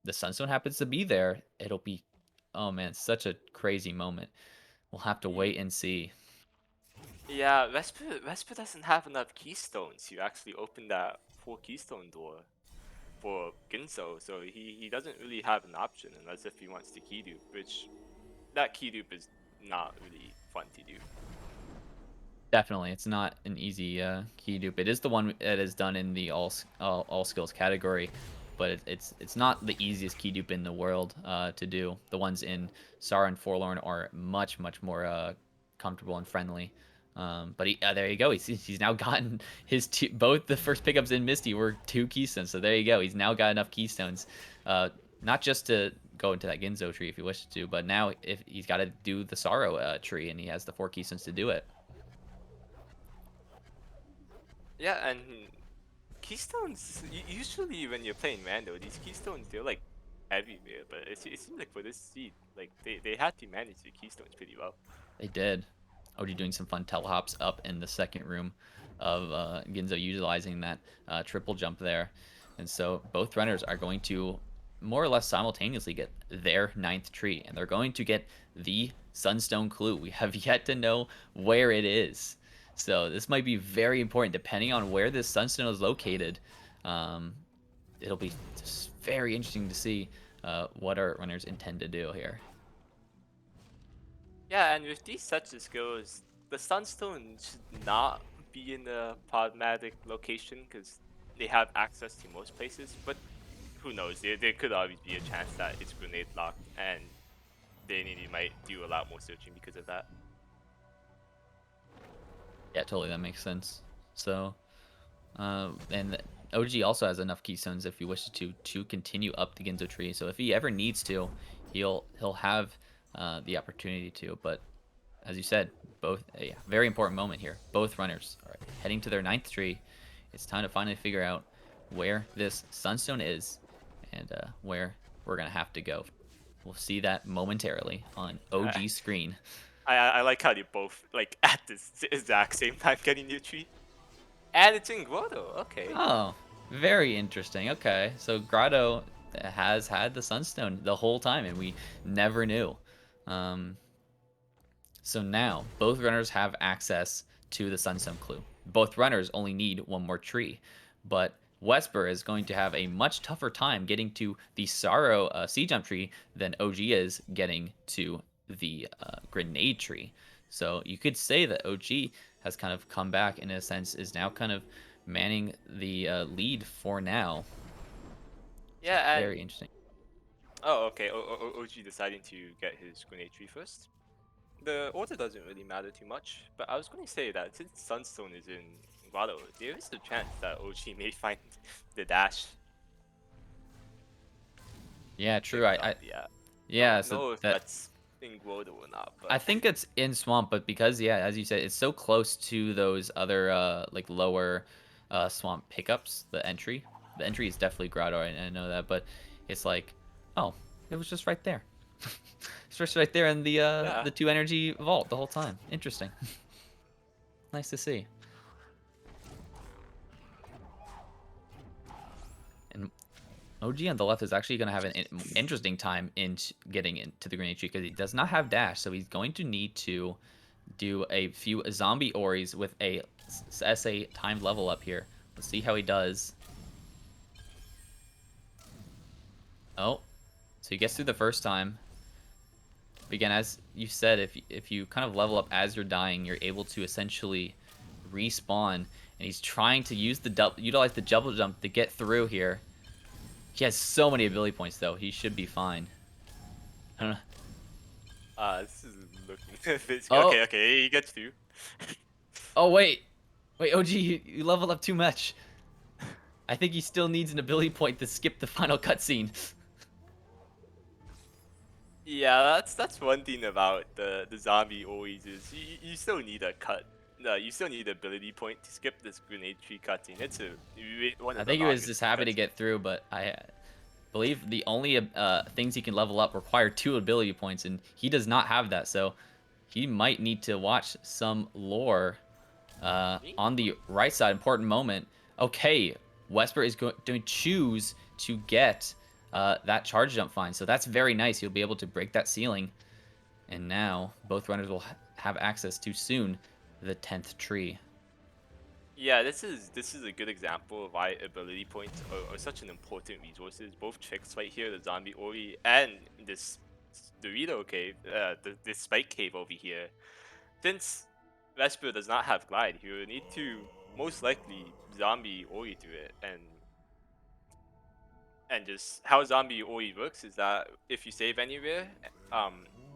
the Sunstone happens to be there, it'll be, oh man, such a crazy moment. We'll have to wait and see. Yeah, Vesper doesn't have enough keystones to actually open that 4 keystone door for Ginso, so he doesn't really have an option unless if he wants to key dupe, which that key dupe is not really fun to do. Definitely, it's not an easy key dupe. It is the one that is done in the all skills category, but it's not the easiest key dupe in the world to do. The ones in Sar and Forlorn are much more comfortable and friendly. But there you go. He's now gotten his both the first pickups in Misty were 2 keystones. So there you go. He's now got enough keystones, not just to go into that Ginzo tree if he wishes to, but now if he's got to do the Sorrow tree, and he has the 4 keystones to do it. Yeah, and keystones, usually when you're playing Rando, these keystones, they're like everywhere, but it seems like for this seed, like they had to manage the keystones pretty well. They did. OG doing some fun telehops up in the second room of Ginzo utilizing that triple jump there. And so both runners are going to more or less simultaneously get their 9th tree, and they're going to get the Sunstone clue. We have yet to know where it is. So this might be very important depending on where this Sunstone is located. It'll be just very interesting to see what our runners intend to do here. Yeah, and with these sets of skills, the Sunstone should not be in a problematic location because they have access to most places, but who knows, there could always be a chance that it's grenade locked and they might do a lot more searching because of that. Yeah, totally. That makes sense. So, and OG also has enough keystones if he wishes to continue up the Ginzo tree. So if he ever needs to, he'll have the opportunity to. But as you said, both a very important moment here. Both runners are heading to their 9th tree. It's time to finally figure out where this sunstone is and where we're gonna have to go. We'll see that momentarily on OG screen. I like how they both like at the exact same time getting new tree. And it's in Grotto, okay. Oh, very interesting. Okay, so Grotto has had the Sunstone the whole time, and we never knew. Um, so now both runners have access to the Sunstone clue. Both runners only need one more tree, but Wesper is going to have a much tougher time getting to the Sorrow sea jump tree than OG is getting to the grenade tree. So you could say that OG has kind of come back in a sense, is now kind of manning the lead for now. Yeah, and Very interesting. oh, okay. OG deciding to get his grenade tree first. The order doesn't really matter too much, but I was going to say that since Sunstone is in Grotto, there is a chance that OG may find the dash. Yeah, true. Yeah. Yeah, Don't so know if that that's in Grotto or not, I but think it's in Swamp, but because yeah, as you said, it's so close to those other like lower Swamp pickups, the entry. The entry is definitely Grotto, I know that, but it's like, oh, it was just right there. It's just right there in yeah. the 2 energy vault the whole time. Interesting. Nice to see. And OG on the left is actually going to have an interesting time in getting into the grenade tree because he does not have dash, so he's going to need to do a few zombie Oris with a SA timed level up here. Let's see how he does. Oh, so he gets through the first time. But again, as you said, if you kind of level up as you're dying, you're able to essentially respawn. And he's trying to utilize the double jump to get through here. He has so many ability points though. He should be fine. I don't know. This is looking a bit... Oh. Okay, he gets through. Oh wait, OG, you leveled up too much. I think he still needs an ability point to skip the final cutscene. Yeah, that's one thing about the zombie always is you still need a cut. No, you still need ability point to skip this grenade tree cutscene. It's one of I the think he was longest just happy to cutscenes. get through, but I believe the only things he can level up require 2 ability points, and he does not have that, so he might need to watch some lore on the right side. Important moment. Okay, Wesper is going to choose to get that charge jump fine, so that's very nice. He'll be able to break that ceiling, and now both runners will have access to soon the 10th tree. Yeah, this is a good example of why ability points are such an important resources. Both tricks right here, the zombie Ori and this Dorito cave, this spike cave over here. Since Vesper does not have glide, he will need to most likely zombie Ori through it, and just how zombie Ori works is that if you save anywhere,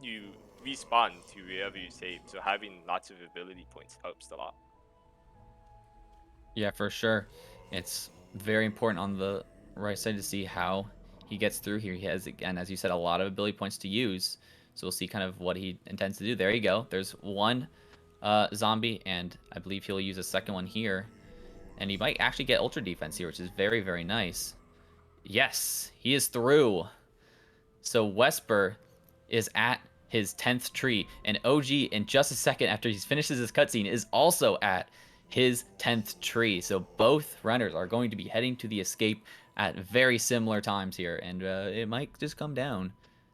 you respawn to wherever you saved. So having lots of ability points helps a lot. Yeah, for sure. It's very important on the right side to see how he gets through here. He has, again, as you said, a lot of ability points to use. So we'll see kind of what he intends to do. There you go. There's one zombie, and I believe he'll use a second one here. And he might actually get ultra defense here, which is very, very nice. Yes, he is through. So Wesper is at his 10th tree, and OG, in just a second after he finishes his cutscene, is also at his 10th tree. So both runners are going to be heading to the escape at very similar times here, and it might just come down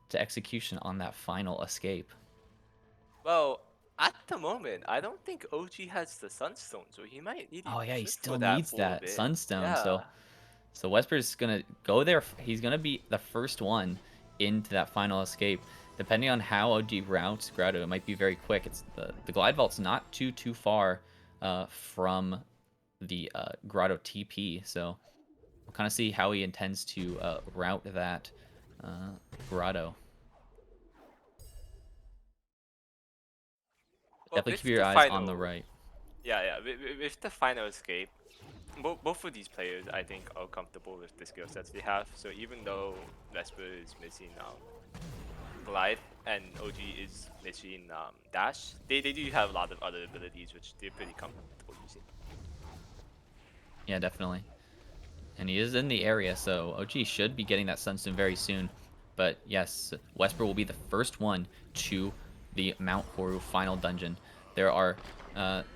to execution on that final escape. Well, at the moment, I don't think OG has the Sunstone, so he might need to Oh yeah, he search still for that needs for a that bit. sunstone. Yeah. So Wesper's gonna go there. He's gonna be the first one into that final escape. Depending on how OG routes Grotto, it might be very quick. It's the glide vault's not too far from the Grotto TP, so we'll kind of see how he intends to route that Grotto. Well, Definitely this keep is your the eyes on the final. right. Yeah. With the final escape, both of these players, I think, are comfortable with the skill sets they have. So even though Vesper is missing Glide and OG is missing Dash, they do have a lot of other abilities which they're pretty comfortable using. Yeah, definitely. And he is in the area, so OG should be getting that Sunstone very soon. But yes, Wesper will be the first one to the Mount Horu final dungeon. There are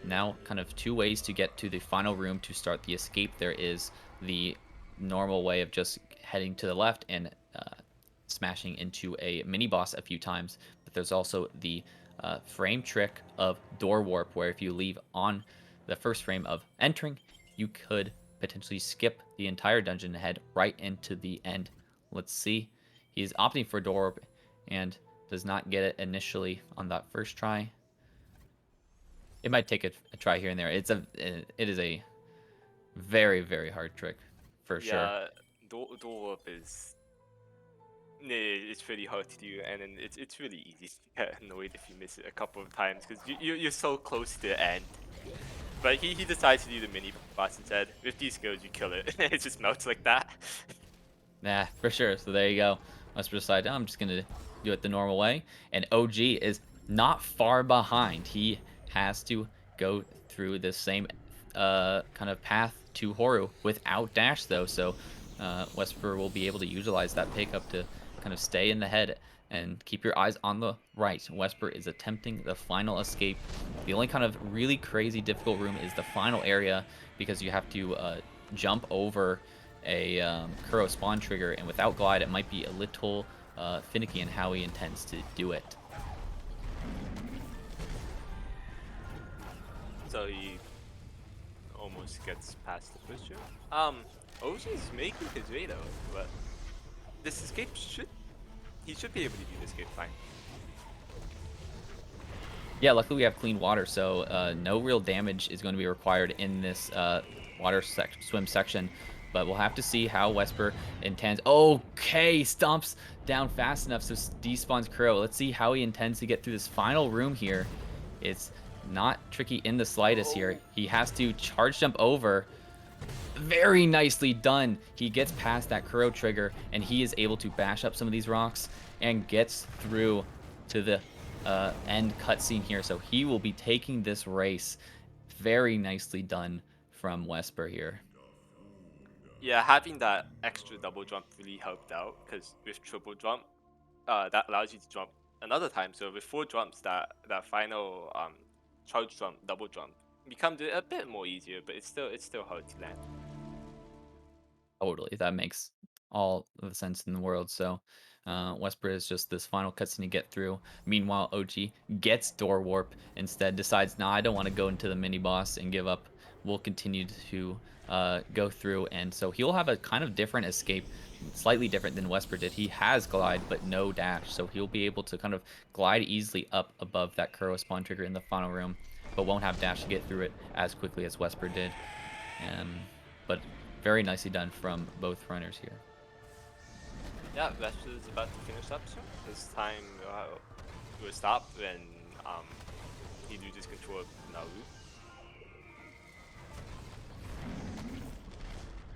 now kind of two ways to get to the final room to start the escape. There is the normal way of just heading to the left and smashing into a mini boss a few times. But there's also the frame trick of door warp, where if you leave on the first frame of entering, you could potentially skip the entire dungeon and head right into the end. Let's see. He's opting for door warp and does not get it initially on that first try. It might take a try here and there. It is a very, very hard trick for sure. Yeah, door warp is it's pretty hard to do, and then it's really easy to get annoyed if you miss it a couple of times because you're so close to the end. But he decides to do the mini boss instead. With these skills, you kill it. It just melts like that. Yeah, for sure. So there you go. Wesper decided, I'm just going to do it the normal way. And OG is not far behind. He has to go through the same kind of path to Horu without dash, though. So Wesper will be able to utilize that pickup to kind of stay in the head and keep your eyes on the right. Wesper is attempting the final escape. The only kind of really crazy difficult room is the final area because you have to jump over a Kuro spawn trigger, and without glide it might be a little finicky in how he intends to do it. So he almost gets past the first room. OG's making his way though, but this escape he should be able to do the escape fine. Yeah, luckily we have clean water, so no real damage is going to be required in this water swim section. But we'll have to see how Wesper intends. Okay, stomps down fast enough, so despawns Kuro. Let's see how he intends to get through this final room here. It's not tricky in the slightest here. He has to charge jump over. Very nicely done. He gets past that Kuro trigger, and he is able to bash up some of these rocks and gets through to the end cutscene here. So he will be taking this race. Very nicely done from Wesper here. Yeah, having that extra double jump really helped out because with triple jump, that allows you to jump another time. So with 4 jumps, that final charge jump, double jump becomes a bit more easier, but it's still hard to land. Totally, that makes all the sense in the world. So Wesper is just this final cutscene to get through. Meanwhile, OG gets door warp instead, decides, nah, I don't want to go into the mini boss and give up. We'll continue to go through, and so he'll have a kind of different escape, slightly different than Wesper did. He has glide, but no dash, so he'll be able to kind of glide easily up above that Kuro spawn trigger in the final room, but won't have dash to get through it as quickly as Wesper did. But very nicely done from both runners here. Yeah, Vesper is about to finish up soon. This time will stop when he loses control of Naru.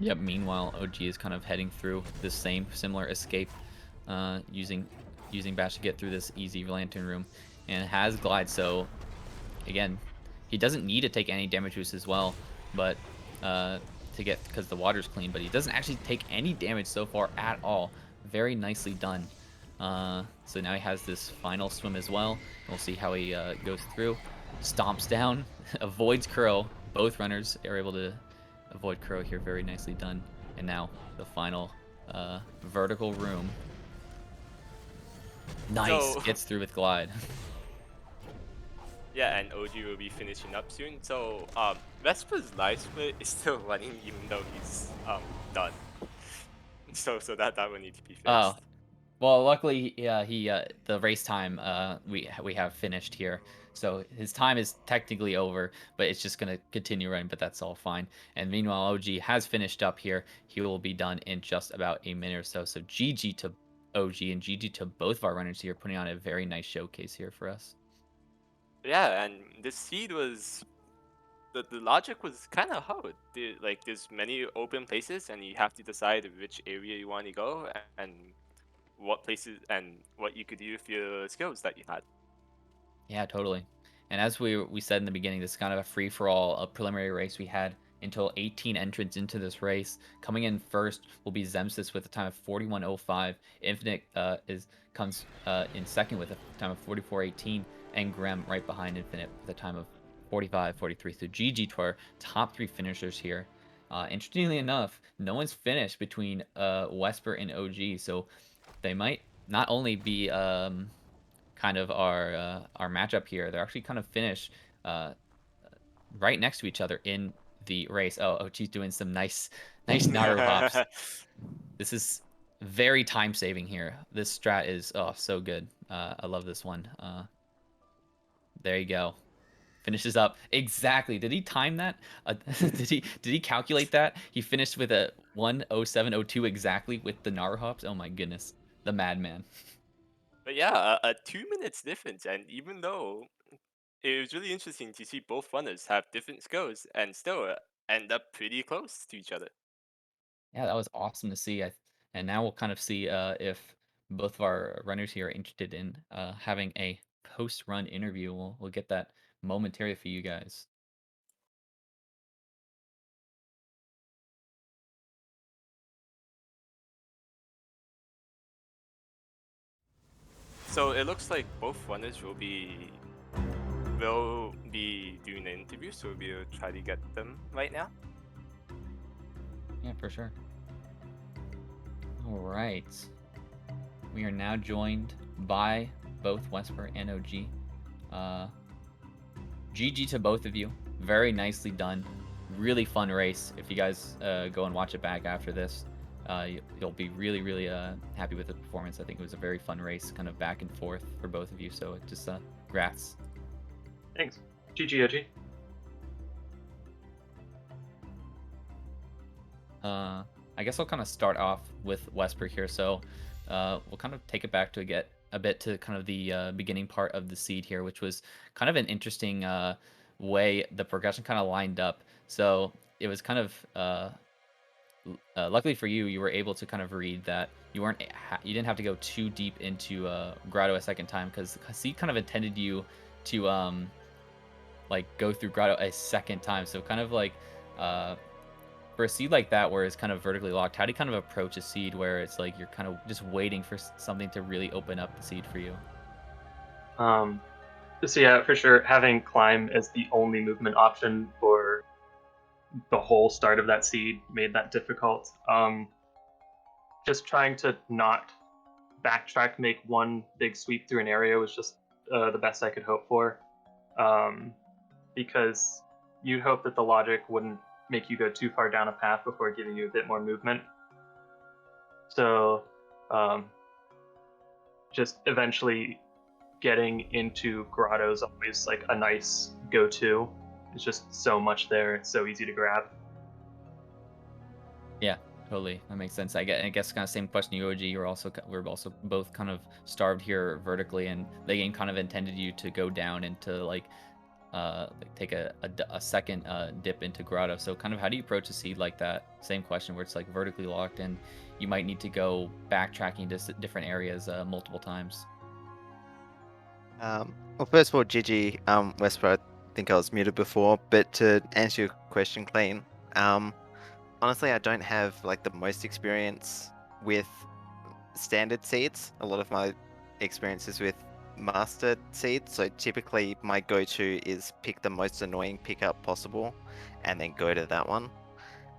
Yep, meanwhile, OG is kind of heading through the same similar escape, using Bash to get through this easy lantern room, and has glide, so again, he doesn't need to take any damage boost as well, but to get, because the water's clean, but he doesn't actually take any damage so far at all. Very nicely done. So now he has this final swim as well. We'll see how he goes through. Stomps down, avoids Kuro. Both runners are able to avoid Kuro here. Very nicely done. And now the final vertical room. Nice, So, gets through with glide. yeah, and OG will be finishing up soon. So Vesper's life split is still running even though he's done. So that will need to be fixed. Oh, well, luckily, the race time we have finished here, so his time is technically over, but it's just gonna continue running, but that's all fine. And meanwhile, OG has finished up here. He will be done in just about a minute or so. So GG to OG and GG to both of our runners here, putting on a very nice showcase here for us. Yeah, and the seed was the logic was kind of hard. Like there's many open places, and you have to decide which area you want to go and what places and what you could do with your skills that you had. Yeah, totally. And as we said in the beginning, this is kind of a free for all, a preliminary race. We had until 18 entrants into this race. Coming in first will be Zemsis with a time of 41:05. Infinite comes in second with a time of 44:18, and Grem right behind Infinite with a time of 45:43. So GG to our top three finishers here. Interestingly enough, no one's finished between Wesper and OG, so they might not only be kind of our matchup here. They're actually kind of finished right next to each other in the race. Oh, OG's doing some nice Naru hops. This is very time saving here. This strat is so good. I love this one. There you go. Finishes up exactly. Did he time that? Did he calculate that? He finished with a 1:07:02 exactly with the Naru hops. Oh my goodness, the madman. But yeah, a 2 minutes difference, and even though it was really interesting to see both runners have different skills and still end up pretty close to each other. Yeah, that was awesome to see. And now we'll kind of see if both of our runners here are interested in having a post-run interview. We'll get that momentarily for you guys. So it looks like both runners will be doing the interview, so we'll try to get them right now. Yeah, for sure. All right. We are now joined by both Wesper and OG. GG to both of you. Very nicely done. Really fun race. If you guys go and watch it back after this, you'll be really, really happy with the performance. I think it was a very fun race, kind of back and forth for both of you. So just congrats. Thanks. GG, OG. I guess I'll kind of start off with Wesper here. So we'll kind of take it back to get a bit to kind of the beginning part of the seed here, which was kind of an interesting way the progression kind of lined up. So it was kind of luckily for you, you were able to kind of read that you you didn't have to go too deep into Grotto a second time because seed kind of intended you to like go through Grotto a second time. So kind of like for a seed like that where it's kind of vertically locked, how do you kind of approach a seed where it's like you're kind of just waiting for something to really open up the seed for you? So yeah, for sure, having climb as the only movement option for the whole start of that seed made that difficult. Just trying to not backtrack, make one big sweep through an area was just the best I could hope for. Because you'd hope that the logic wouldn't make you go too far down a path before giving you a bit more movement. So just eventually getting into Grotto is always like a nice go-to. It's just so much there, it's so easy to grab. Yeah, totally. That makes sense. I guess kind of same question you, OG. We're also both kind of starved here vertically, and the game kind of intended you to go down into like take a second dip into Grotto. So kind of how do you approach a seed like that? Same question where it's like vertically locked and you might need to go backtracking to different areas multiple times. Well, first of all, GG, Wesper, I think I was muted before, but to answer your question, Clean, honestly, I don't have like the most experience with standard seeds. A lot of my experience is with master seeds, so typically my go-to is pick the most annoying pickup possible and then go to that one,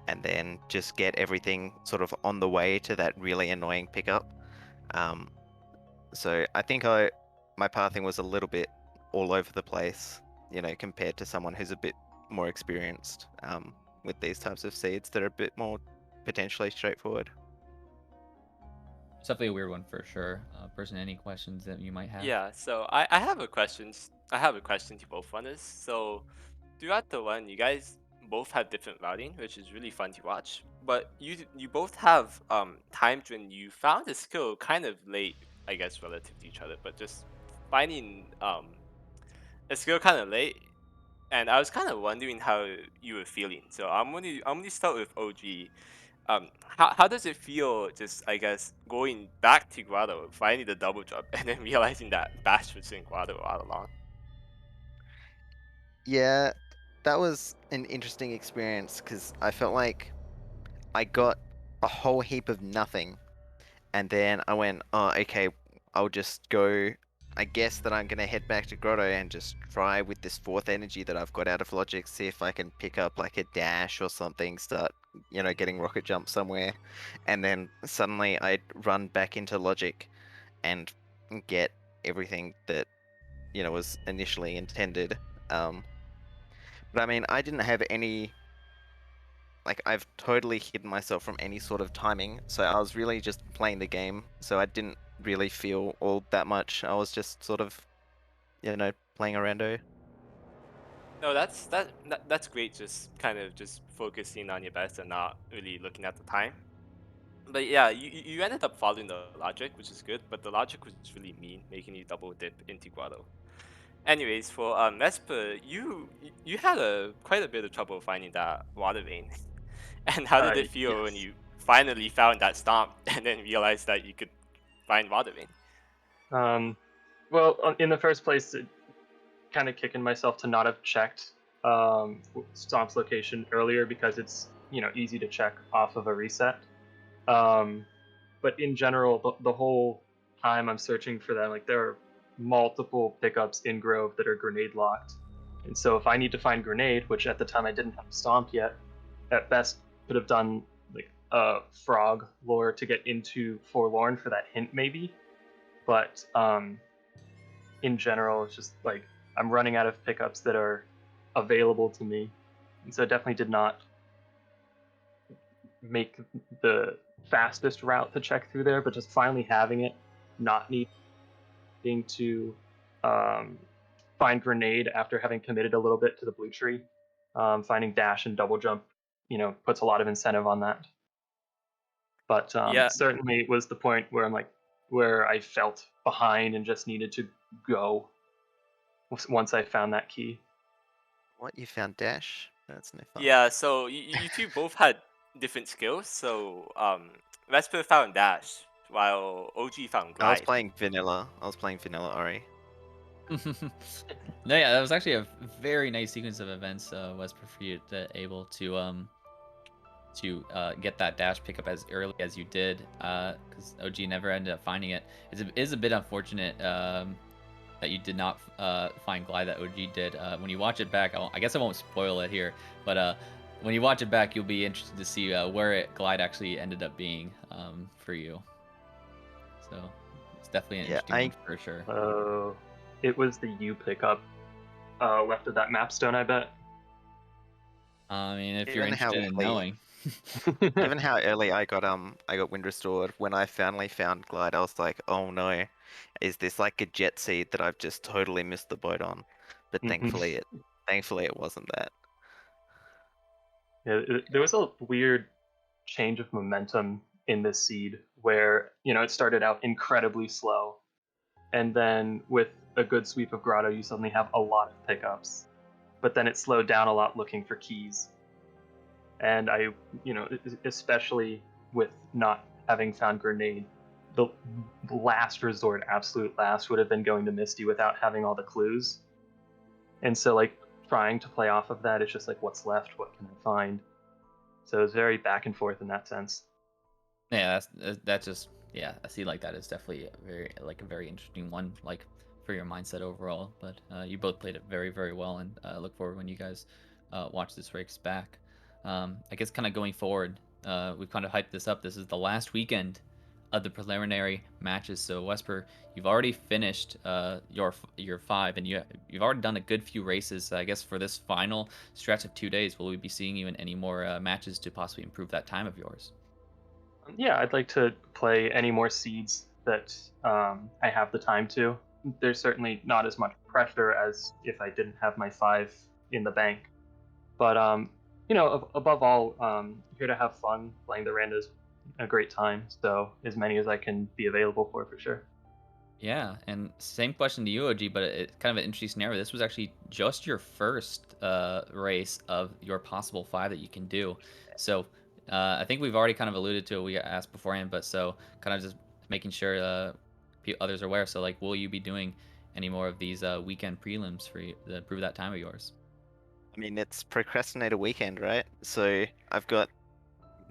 and then just get everything sort of on the way to that really annoying pickup. So I think my pathing was a little bit all over the place, you know, compared to someone who's a bit more experienced with these types of seeds that are a bit more potentially straightforward. It's definitely a weird one for sure. Person, any questions that you might have? Yeah, so I have a question. I have a question to both runners. So throughout the run, you guys both have different routing, which is really fun to watch. But you both have times when you found a skill kind of late, I guess, relative to each other, but just finding a skill kind of late and I was kind of wondering how you were feeling. So I'm gonna start with OG. How does it feel? Just I guess going back to Grotto, finding the double jump, and then realizing that Bash was in Grotto all along. Yeah, that was an interesting experience because I felt like I got a whole heap of nothing, and then I went, oh, okay, I'll just go. I guess that I'm gonna head back to Grotto and just try with this fourth energy that I've got out of Logic, see if I can pick up like a dash or something, start, getting rocket jump somewhere, and then suddenly I'd run back into Logic and get everything that was initially intended. But I mean, I didn't have any. Like, I've totally hidden myself from any sort of timing, so I was really just playing the game, so I didn't really feel all that much. I was just sort of, playing a rando. No, that's great. Just kind of just focusing on your best and not really looking at the time. But yeah, you ended up following the logic, which is good. But the logic was really mean, making you double dip into Grotto. Anyways, for Vesper, you had quite a bit of trouble finding that water vein. And how did it feel when Yes. you finally found that stomp and then realized that you could find water vein? Well, in the first place, kind of kicking myself to not have checked Stomp's location earlier because it's easy to check off of a reset. Um, but in general, the whole time I'm searching for them, like there are multiple pickups in Grove that are grenade locked, and so if I need to find grenade, which at the time I didn't have Stomp yet, at best could have done like a frog lure to get into Forlorn for that hint maybe, but in general, it's just like I'm running out of pickups that are available to me, and so it definitely did not make the fastest route to check through there. But just finally having it, not needing to find grenade after having committed a little bit to the blue tree, finding dash and double jump, puts a lot of incentive on that. But Yeah, certainly was the point where where I felt behind and just needed to go once I found that key. What, you found Dash? That's no fun. yeah. So you two both had different skills. So Vesper found dash, while OG found I was glide. playing vanilla. Ori. No, yeah, that was actually a very nice sequence of events, Wesper, for you to able to get that dash pickup as early as you did, because OG never ended up finding it. It is a bit unfortunate that you did not find glide that OG did. When you watch it back, I guess I won't spoil it here, but when you watch it back, you'll be interested to see where glide actually ended up being for you. So it's definitely an interesting one for sure. It was the U pickup left of that map stone, I bet. I mean, if you're Given how interested in early, knowing. given how early I got wind restored, when I finally found glide, I was like, oh no, is this like a jet seed that I've just totally missed the boat on? But thankfully it wasn't that. Yeah, there was a weird change of momentum in this seed where it started out incredibly slow, and then with a good sweep of Grotto, you suddenly have a lot of pickups, but then it slowed down a lot looking for keys. And especially with not having found grenade, the last resort, absolute last, would have been going to Misty without having all the clues. And so, like, trying to play off of that, it's just like, what's left? What can I find? So it's very back and forth in that sense. Yeah, that's just, yeah, a seed like that is definitely a very interesting one, like for your mindset overall. But you both played it very, very well, and look forward when you guys watch this race back. I guess kind of going forward, we've kind of hyped this up. This is the last weekend of the preliminary matches. So Wesper, you've already finished your 5, and you've already done a good few races. I guess for this final stretch of 2 days, will we be seeing you in any more matches to possibly improve that time of yours? Yeah, I'd like to play any more seeds that I have the time to. There's certainly not as much pressure as if I didn't have my 5 in the bank. But above all, here to have fun. Playing the randos a great time. So as many as I can be available for sure. Yeah, and same question to you, OG, but it's kind of an interesting scenario. This was actually just your first race of your possible 5 that you can do. So I think we've already kind of alluded to it. We asked beforehand, but so kind of just making sure others are aware. So like, will you be doing any more of these weekend prelims for you to prove that time of yours? I mean, it's procrastinator weekend, right? So I've got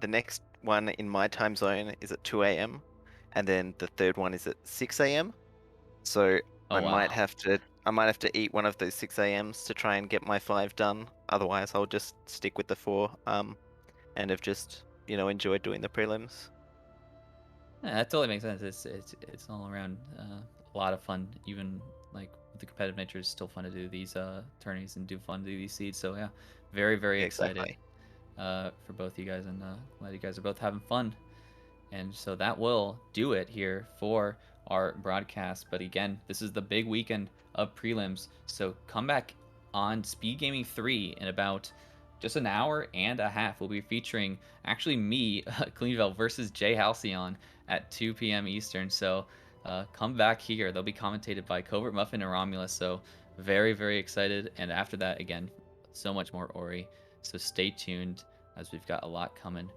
the next one in my time zone is at 2 a.m. and then the third one is at 6 a.m. So Oh I wow. might have to eat one of those 6 a.m.s to try and get my 5 done. Otherwise, I'll just stick with the 4. And have just enjoyed doing the prelims. Yeah, that totally makes sense. It's all around a lot of fun. Even like with the competitive nature, it's still fun to do these tourneys and fun to do these seeds. So yeah, very Yeah, excited exactly. for both you guys, and glad you guys are both having fun. And so that will do it here for our broadcast. But again, this is the big weekend of prelims. So come back on Speed Gaming 3 in about just an hour and a half. We'll be featuring actually me, Cleanville, versus Jay Halcyon at 2 p.m. Eastern. So come back here. They'll be commentated by Covert Muffin and Romulus. So very excited. And after that, again, so much more Ori. So stay tuned as we've got a lot coming.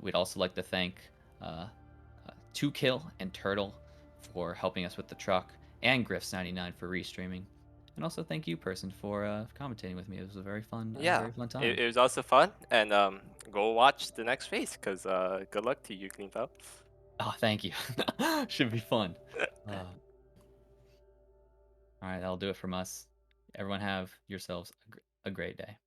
We'd also like to thank 2Kill and Turtle for helping us with the truck, and Griffs99 for restreaming. And also thank you, Person, for commentating with me. It was a very fun time. It was also fun, and go watch the next race, because good luck to you, Cleanfell. Oh, thank you. Should be fun. All right, that'll do it from us. Everyone have yourselves a great day.